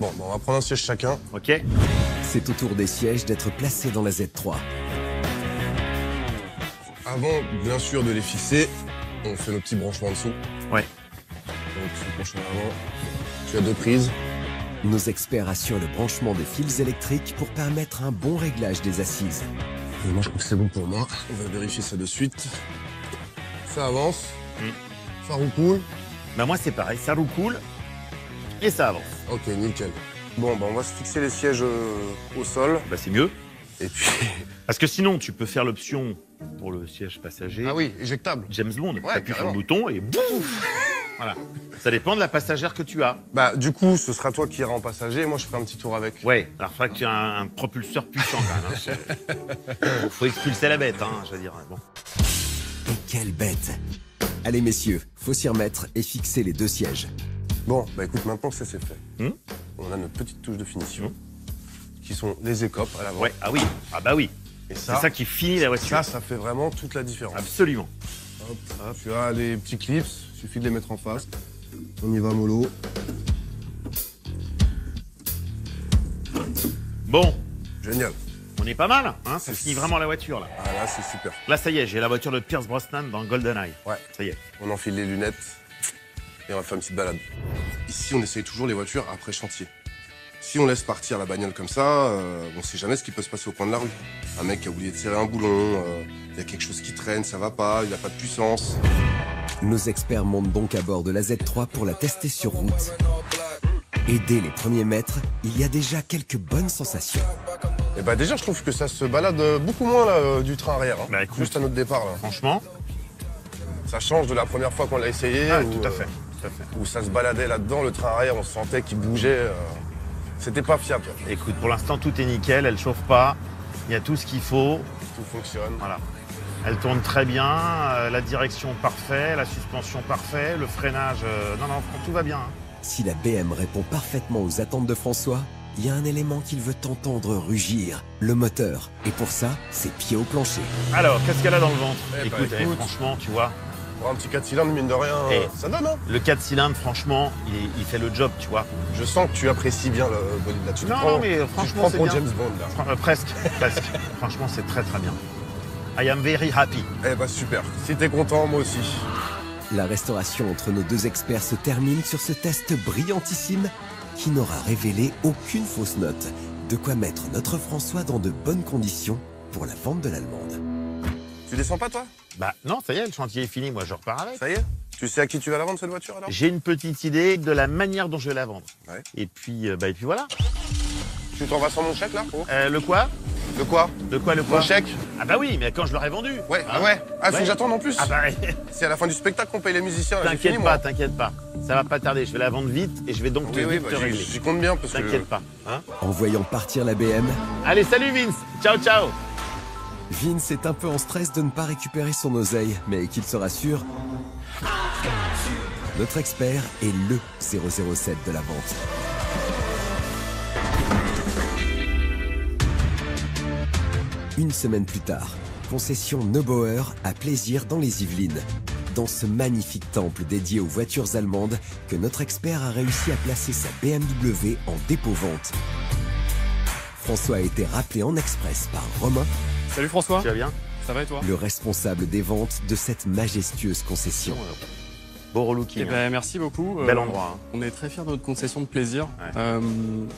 Bon, on va prendre un siège chacun. Ok. C'est au tour des sièges d'être placés dans la Z3. Avant, bien sûr, de les fixer, on fait nos petits branchements en dessous. Ouais. Donc, ce branchement avant, tu as 2 prises. Nos experts assurent le branchement des fils électriques pour permettre un bon réglage des assises. Et moi, je crois que c'est bon pour moi. On va vérifier ça de suite. Ça avance. Ça roule cool. Bah moi, c'est pareil. Ça roule cool et ça avance. Ok, nickel. Bon, bah, on va se fixer les sièges au sol. Bah c'est mieux. Et puis... Parce que sinon, tu peux faire l'option pour le siège passager. Ah oui, éjectable. James Bond. Ouais, T'appuies sur le carrément. bouton et bouf. Voilà. Ça dépend de la passagère que tu as. Bah, du coup, ce sera toi qui iras en passager et moi, je ferai un petit tour avec. Ouais, alors il faudra que tu aies un propulseur puissant quand même. Hein. Faut expulser la bête, hein, je veux dire. Bon. Et quelle bête! Allez messieurs, faut s'y remettre et fixer les 2 sièges. Bon, bah écoute, maintenant que ça c'est fait, on a notre petite touche de finition, qui sont les écopes à l'avant. Ouais, ah oui, ah bah oui. Et C'est ça qui finit la voiture. Ça fait vraiment toute la différence. Absolument. Hop, hop, tu as les petits clips, suffit de les mettre en face. On y va mollo. Bon, Génial. on est pas mal, hein, ça finit vraiment la voiture là. Ah là, c'est super. Là, ça y est, j'ai la voiture de Pierce Brosnan dans GoldenEye. Ouais. Ça y est. On enfile les lunettes et on va faire une petite balade. Ici, on essaye toujours les voitures après chantier. Si on laisse partir la bagnole comme ça, on sait jamais ce qui peut se passer au coin de la rue. Un mec qui a oublié de serrer un boulon, il y a quelque chose qui traîne, ça va pas, il n'a pas de puissance. Nos experts montent donc à bord de la Z3 pour la tester sur route. Et dès les premiers mètres, il y a déjà quelques bonnes sensations. Et bah déjà, je trouve que ça se balade beaucoup moins là, du train arrière. Hein. Bah, écoute, juste à notre départ là. Franchement. Ça change de la première fois qu'on l'a essayé. Ah, où, tout à fait. Où ça se baladait là-dedans, le train arrière, on sentait qu'il bougeait. C'était pas fiable. Écoute, pour l'instant, tout est nickel, elle chauffe pas. Il y a tout ce qu'il faut. Tout fonctionne. Voilà. Elle tourne très bien, la direction parfaite, la suspension parfaite, le freinage. Non, tout va bien. Hein. Si la BM répond parfaitement aux attentes de François, il y a un élément qu'il veut entendre rugir, le moteur. Et pour ça, c'est pied au plancher. Alors, qu'est-ce qu'elle a dans le ventre? Eh bah, écoute, écoute. franchement, tu vois. Pour un petit 4 cylindres, mine de rien, ça donne, hein. Le 4 cylindres, franchement, il fait le job, tu vois. Je sens que tu apprécies bien le bolide là. Tu te prends, Non, mais tu te franchement, prends c'est pour bien. James Bond là. Presque. Franchement, c'est très très bien. I am very happy. Eh bah super. Si t'es content, moi aussi. La restauration entre nos 2 experts se termine sur ce test brillantissime qui n'aura révélé aucune fausse note. De quoi mettre notre François dans de bonnes conditions pour la vente de l'allemande. Tu descends pas toi? Bah non, ça y est, le chantier est fini, moi je repars avec. Ça y est? Tu sais à qui tu vas la vendre cette voiture alors? J'ai une petite idée de la manière dont je vais la vendre. Ouais. Et puis voilà. Tu t'en vas sans mon chèque là? Le quoi? De quoi? De quoi le quoi? Mon chèque? Ah bah oui, mais quand je l'aurai vendu. Ouais, hein. ah ouais. Ah, faut Ouais. que j'attende en plus? Ah bah C'est à la fin du spectacle qu'on paye les musiciens. là, j'ai fini, t'inquiète pas. Ça va pas tarder, je vais la vendre vite et je vais donc te vite te régler. J'y compte bien parce que... T'inquiète pas. Hein. En voyant partir la BM, Allez, salut Vince. Ciao, ciao. Vince est un peu en stress de ne pas récupérer son oseille, mais qu'il se rassure, notre expert est le 007 de la vente. Une semaine plus tard, concession Neubauer à Plaisir dans les Yvelines. Dans ce magnifique temple dédié aux voitures allemandes que notre expert a réussi à placer sa BMW en dépôt-vente. François a été rappelé en express par Romain. Salut François. Tu vas bien? Ça va et toi? Le responsable des ventes de cette majestueuse concession. Beau relooking. Eh ben, merci beaucoup. Bel endroit. Hein. On est très fiers de notre concession de plaisir. Ouais.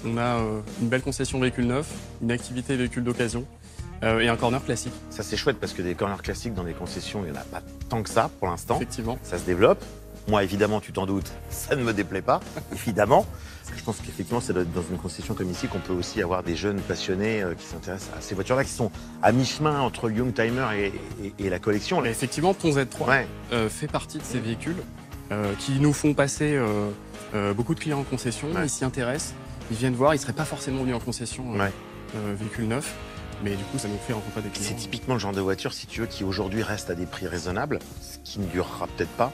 On a une belle concession véhicule neuf, une activité véhicule d'occasion et un corner classique. Ça c'est chouette parce que des corners classiques dans les concessions, il n'y en a pas tant que ça pour l'instant. Effectivement. Ça se développe. Moi évidemment, tu t'en doutes, ça ne me déplaît pas, évidemment. Parce que je pense qu'effectivement, c'est dans une concession comme ici qu'on peut aussi avoir des jeunes passionnés qui s'intéressent à ces voitures-là, qui sont à mi-chemin entre le Youngtimer et la collection. Et effectivement, ton Z3 fait partie de ces véhicules qui nous font passer beaucoup de clients en concession. Ils s'y intéressent, ils viennent voir, ils ne seraient pas forcément venus en concession véhicule neuf. Mais du coup, ça nous fait rencontrer des clients. C'est typiquement le genre de voiture, si tu veux, qui aujourd'hui reste à des prix raisonnables, ce qui ne durera peut-être pas.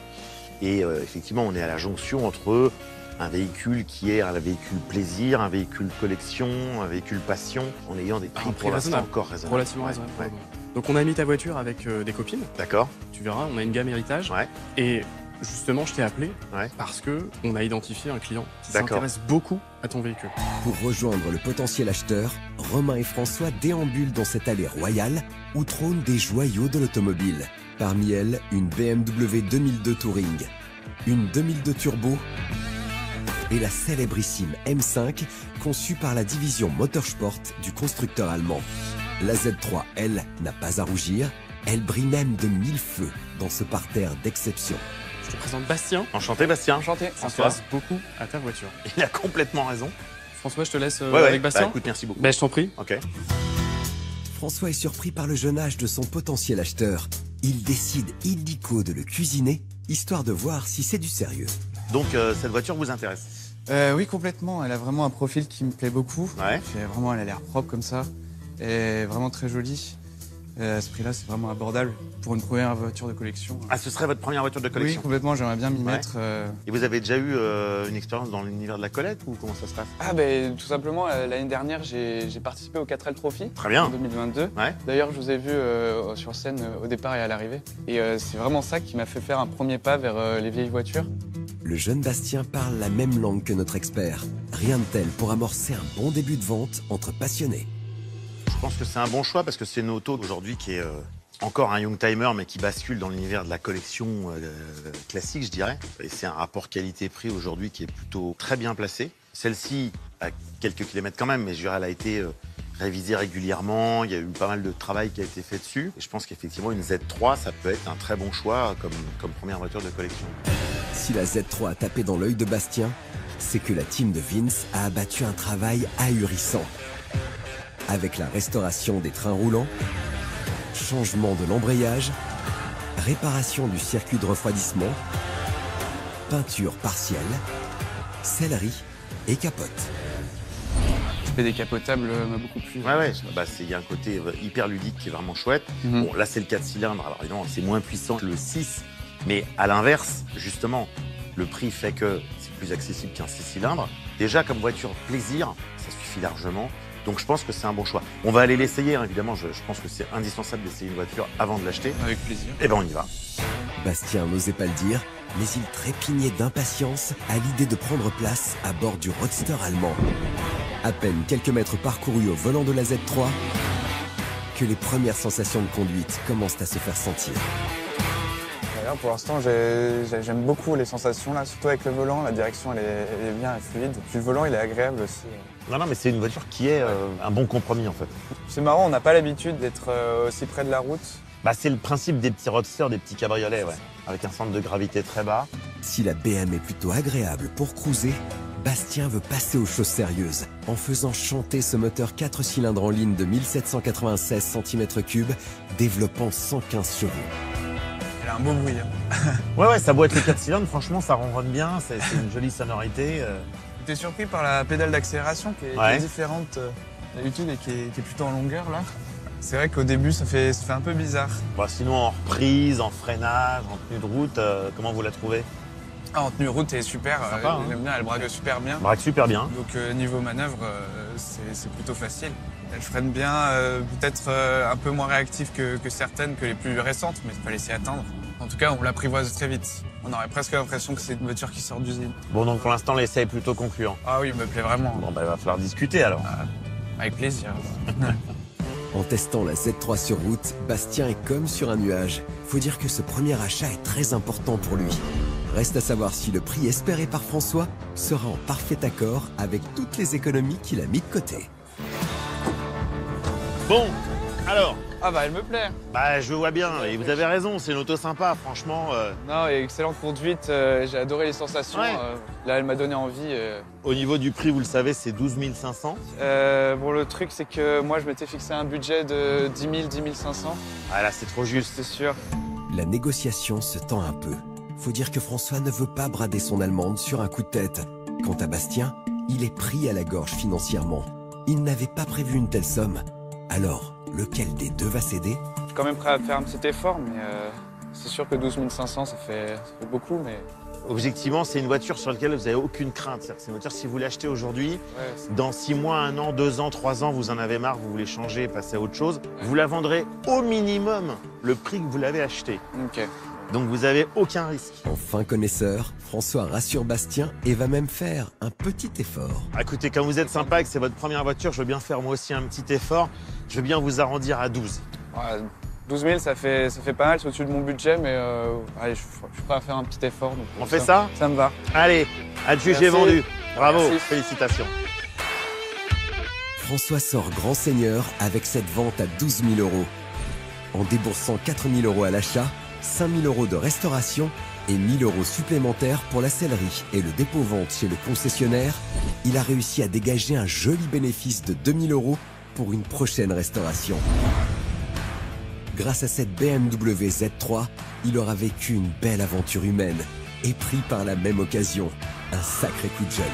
Et effectivement, on est à la jonction entre un véhicule qui est un véhicule plaisir, un véhicule collection, un véhicule passion, en ayant des prix pour l'instant encore raisonnables. Relativement raisonnables. Ouais. Donc on a mis ta voiture avec des copines. D'accord. Tu verras, on a une gamme héritage. Ouais. Et justement, je t'ai appelé parce qu'on a identifié un client qui s'intéresse beaucoup à ton véhicule. Pour rejoindre le potentiel acheteur, Romain et François déambulent dans cette allée royale où trônent des joyaux de l'automobile. Parmi elles, une BMW 2002 Touring, une 2002 Turbo et la célébrissime M5 conçue par la division Motorsport du constructeur allemand. La Z3, elle, n'a pas à rougir, elle brille même de mille feux dans ce parterre d'exception. Je te présente Bastien. Enchanté Bastien. Enchanté. Ça s'intéresse beaucoup à ta voiture. Il a complètement raison. François, je te laisse avec Bastien. Bah, écoute, merci beaucoup. Bah, je t'en prie. Ok. François est surpris par le jeune âge de son potentiel acheteur. Il décide illico de le cuisiner, histoire de voir si c'est du sérieux. Donc cette voiture vous intéresse? Oui, complètement. Elle a vraiment un profil qui me plaît beaucoup. Ouais. Vraiment, elle a l'air propre comme ça. Et vraiment très jolie. À ce prix-là, c'est vraiment abordable pour une première voiture de collection. Ah, ce serait votre première voiture de collection? Oui, complètement. J'aimerais bien m'y mettre. Et vous avez déjà eu une expérience dans l'univers de la collecte ou comment ça se passe? Ah, ben tout simplement, l'année dernière, j'ai participé au 4L Trophy. Très bien. En 2022. Ouais. D'ailleurs, je vous ai vu sur scène au départ et à l'arrivée. Et c'est vraiment ça qui m'a fait faire un premier pas vers les vieilles voitures. Le jeune Bastien parle la même langue que notre expert. Rien de tel pour amorcer un bon début de vente entre passionnés. Je pense que c'est un bon choix parce que c'est une auto aujourd'hui qui est encore un Youngtimer mais qui bascule dans l'univers de la collection classique, je dirais. Et c'est un rapport qualité-prix aujourd'hui qui est plutôt très bien placé. Celle-ci a quelques kilomètres quand même, mais je dirais elle a été révisée régulièrement. Il y a eu pas mal de travail qui a été fait dessus. Et je pense qu'effectivement une Z3, ça peut être un très bon choix comme première voiture de collection. Si la Z3 a tapé dans l'œil de Bastien, c'est que la team de Vince a abattu un travail ahurissant. Avec la restauration des trains roulants, changement de l'embrayage, réparation du circuit de refroidissement, peinture partielle, sellerie et capote. Le décapotable m'a beaucoup plu. Ouais. Bah, il y a un côté hyper ludique qui est vraiment chouette. Bon, là, c'est le 4 cylindres. Alors, évidemment, c'est moins puissant que le 6. Mais à l'inverse, justement, le prix fait que c'est plus accessible qu'un 6 cylindres. Déjà, comme voiture plaisir, ça suffit largement. Donc je pense que c'est un bon choix. On va aller l'essayer, hein, évidemment. Je pense que c'est indispensable d'essayer une voiture avant de l'acheter. Avec plaisir. Eh ben on y va. Bastien n'osait pas le dire, mais il trépignait d'impatience à l'idée de prendre place à bord du roadster allemand. À peine quelques mètres parcourus au volant de la Z3, que les premières sensations de conduite commencent à se faire sentir. D'ailleurs, pour l'instant, j'aime beaucoup les sensations, là, surtout avec le volant. La direction, elle est bien, elle est fluide. Puis le volant, il est agréable aussi. Non, mais c'est une voiture qui est un bon compromis, en fait. C'est marrant, on n'a pas l'habitude d'être aussi près de la route. Bah, c'est le principe des petits roadsters, des petits cabriolets, ouais. Avec un centre de gravité très bas. Si la BM est plutôt agréable pour cruiser, Bastien veut passer aux choses sérieuses en faisant chanter ce moteur 4 cylindres en ligne de 1796 cm3, développant 115 chevaux. Elle a un beau bruit. Hein. Ouais, ça doit être le 4 cylindres, franchement, ça ronronne bien, c'est une jolie sonorité. J'étais surpris par la pédale d'accélération qui est différente d'habitude et qui est plutôt en longueur, là. C'est vrai qu'au début, ça fait un peu bizarre. Bon, sinon, en reprise, en freinage, en tenue de route, comment vous la trouvez? En tenue de route, elle est super. Sympa, j'aime bien, elle braque super bien. Braque super bien. Donc niveau manœuvre, c'est plutôt facile. Elle freine bien, peut-être un peu moins réactive que certaines, que les plus récentes, mais il faut laisser attendre. En tout cas, on l'apprivoise très vite. On aurait presque l'impression que c'est une voiture qui sort d'usine. Bon, donc pour l'instant, l'essai est plutôt concluant. Ah oui, il me plaît vraiment. Bon, bah, il va falloir discuter alors. Avec plaisir. En testant la Z3 sur route, Bastien est comme sur un nuage. Faut dire que ce premier achat est très important pour lui. Reste à savoir si le prix espéré par François sera en parfait accord avec toutes les économies qu'il a mis de côté. Bon, alors. Ah bah elle me plaît. Bah je vois bien, et vous avez raison, c'est une auto sympa, franchement. Non, et excellente conduite, j'ai adoré les sensations. Ouais. Là, elle m'a donné envie. Au niveau du prix, vous le savez, c'est 12 500. Bon, le truc, c'est que moi, je m'étais fixé un budget de 10 000, 10 500. Ah là, c'est trop juste. C'est sûr. La négociation se tend un peu. Faut dire que François ne veut pas brader son allemande sur un coup de tête. Quant à Bastien, il est pris à la gorge financièrement. Il n'avait pas prévu une telle somme. Alors, lequel des deux va céder? Je suis quand même prêt à faire un petit effort, mais c'est sûr que 12 500, ça fait beaucoup, mais... Objectivement, c'est une voiture sur laquelle vous n'avez aucune crainte. C'est une voiture, si vous l'achetez aujourd'hui, dans 6 mois, 1 an, 2 ans, 3 ans, vous en avez marre, vous voulez changer, passer à autre chose, vous la vendrez au minimum le prix que vous l'avez acheté. Ok. Donc vous n'avez aucun risque. En fin connaisseur, François rassure Bastien et va même faire un petit effort. Écoutez, comme vous êtes sympa et que c'est votre première voiture, je veux bien faire moi aussi un petit effort. Je veux bien vous arrondir à 12. Ouais, 12 000, ça fait pas mal, c'est au-dessus de mon budget, mais allez, je suis prêt à faire un petit effort. Donc, on fait ça? Ça me va. Allez, adjugé vendu. Bravo, Merci. Félicitations. François sort grand seigneur avec cette vente à 12 000 €. En déboursant 4 000 € à l'achat, 5 000 € de restauration et 1 000 € supplémentaires pour la sellerie et le dépôt-vente chez le concessionnaire, il a réussi à dégager un joli bénéfice de 2 000 € pour une prochaine restauration. Grâce à cette BMW Z3, il aura vécu une belle aventure humaine et pris par la même occasion un sacré coup de jeune.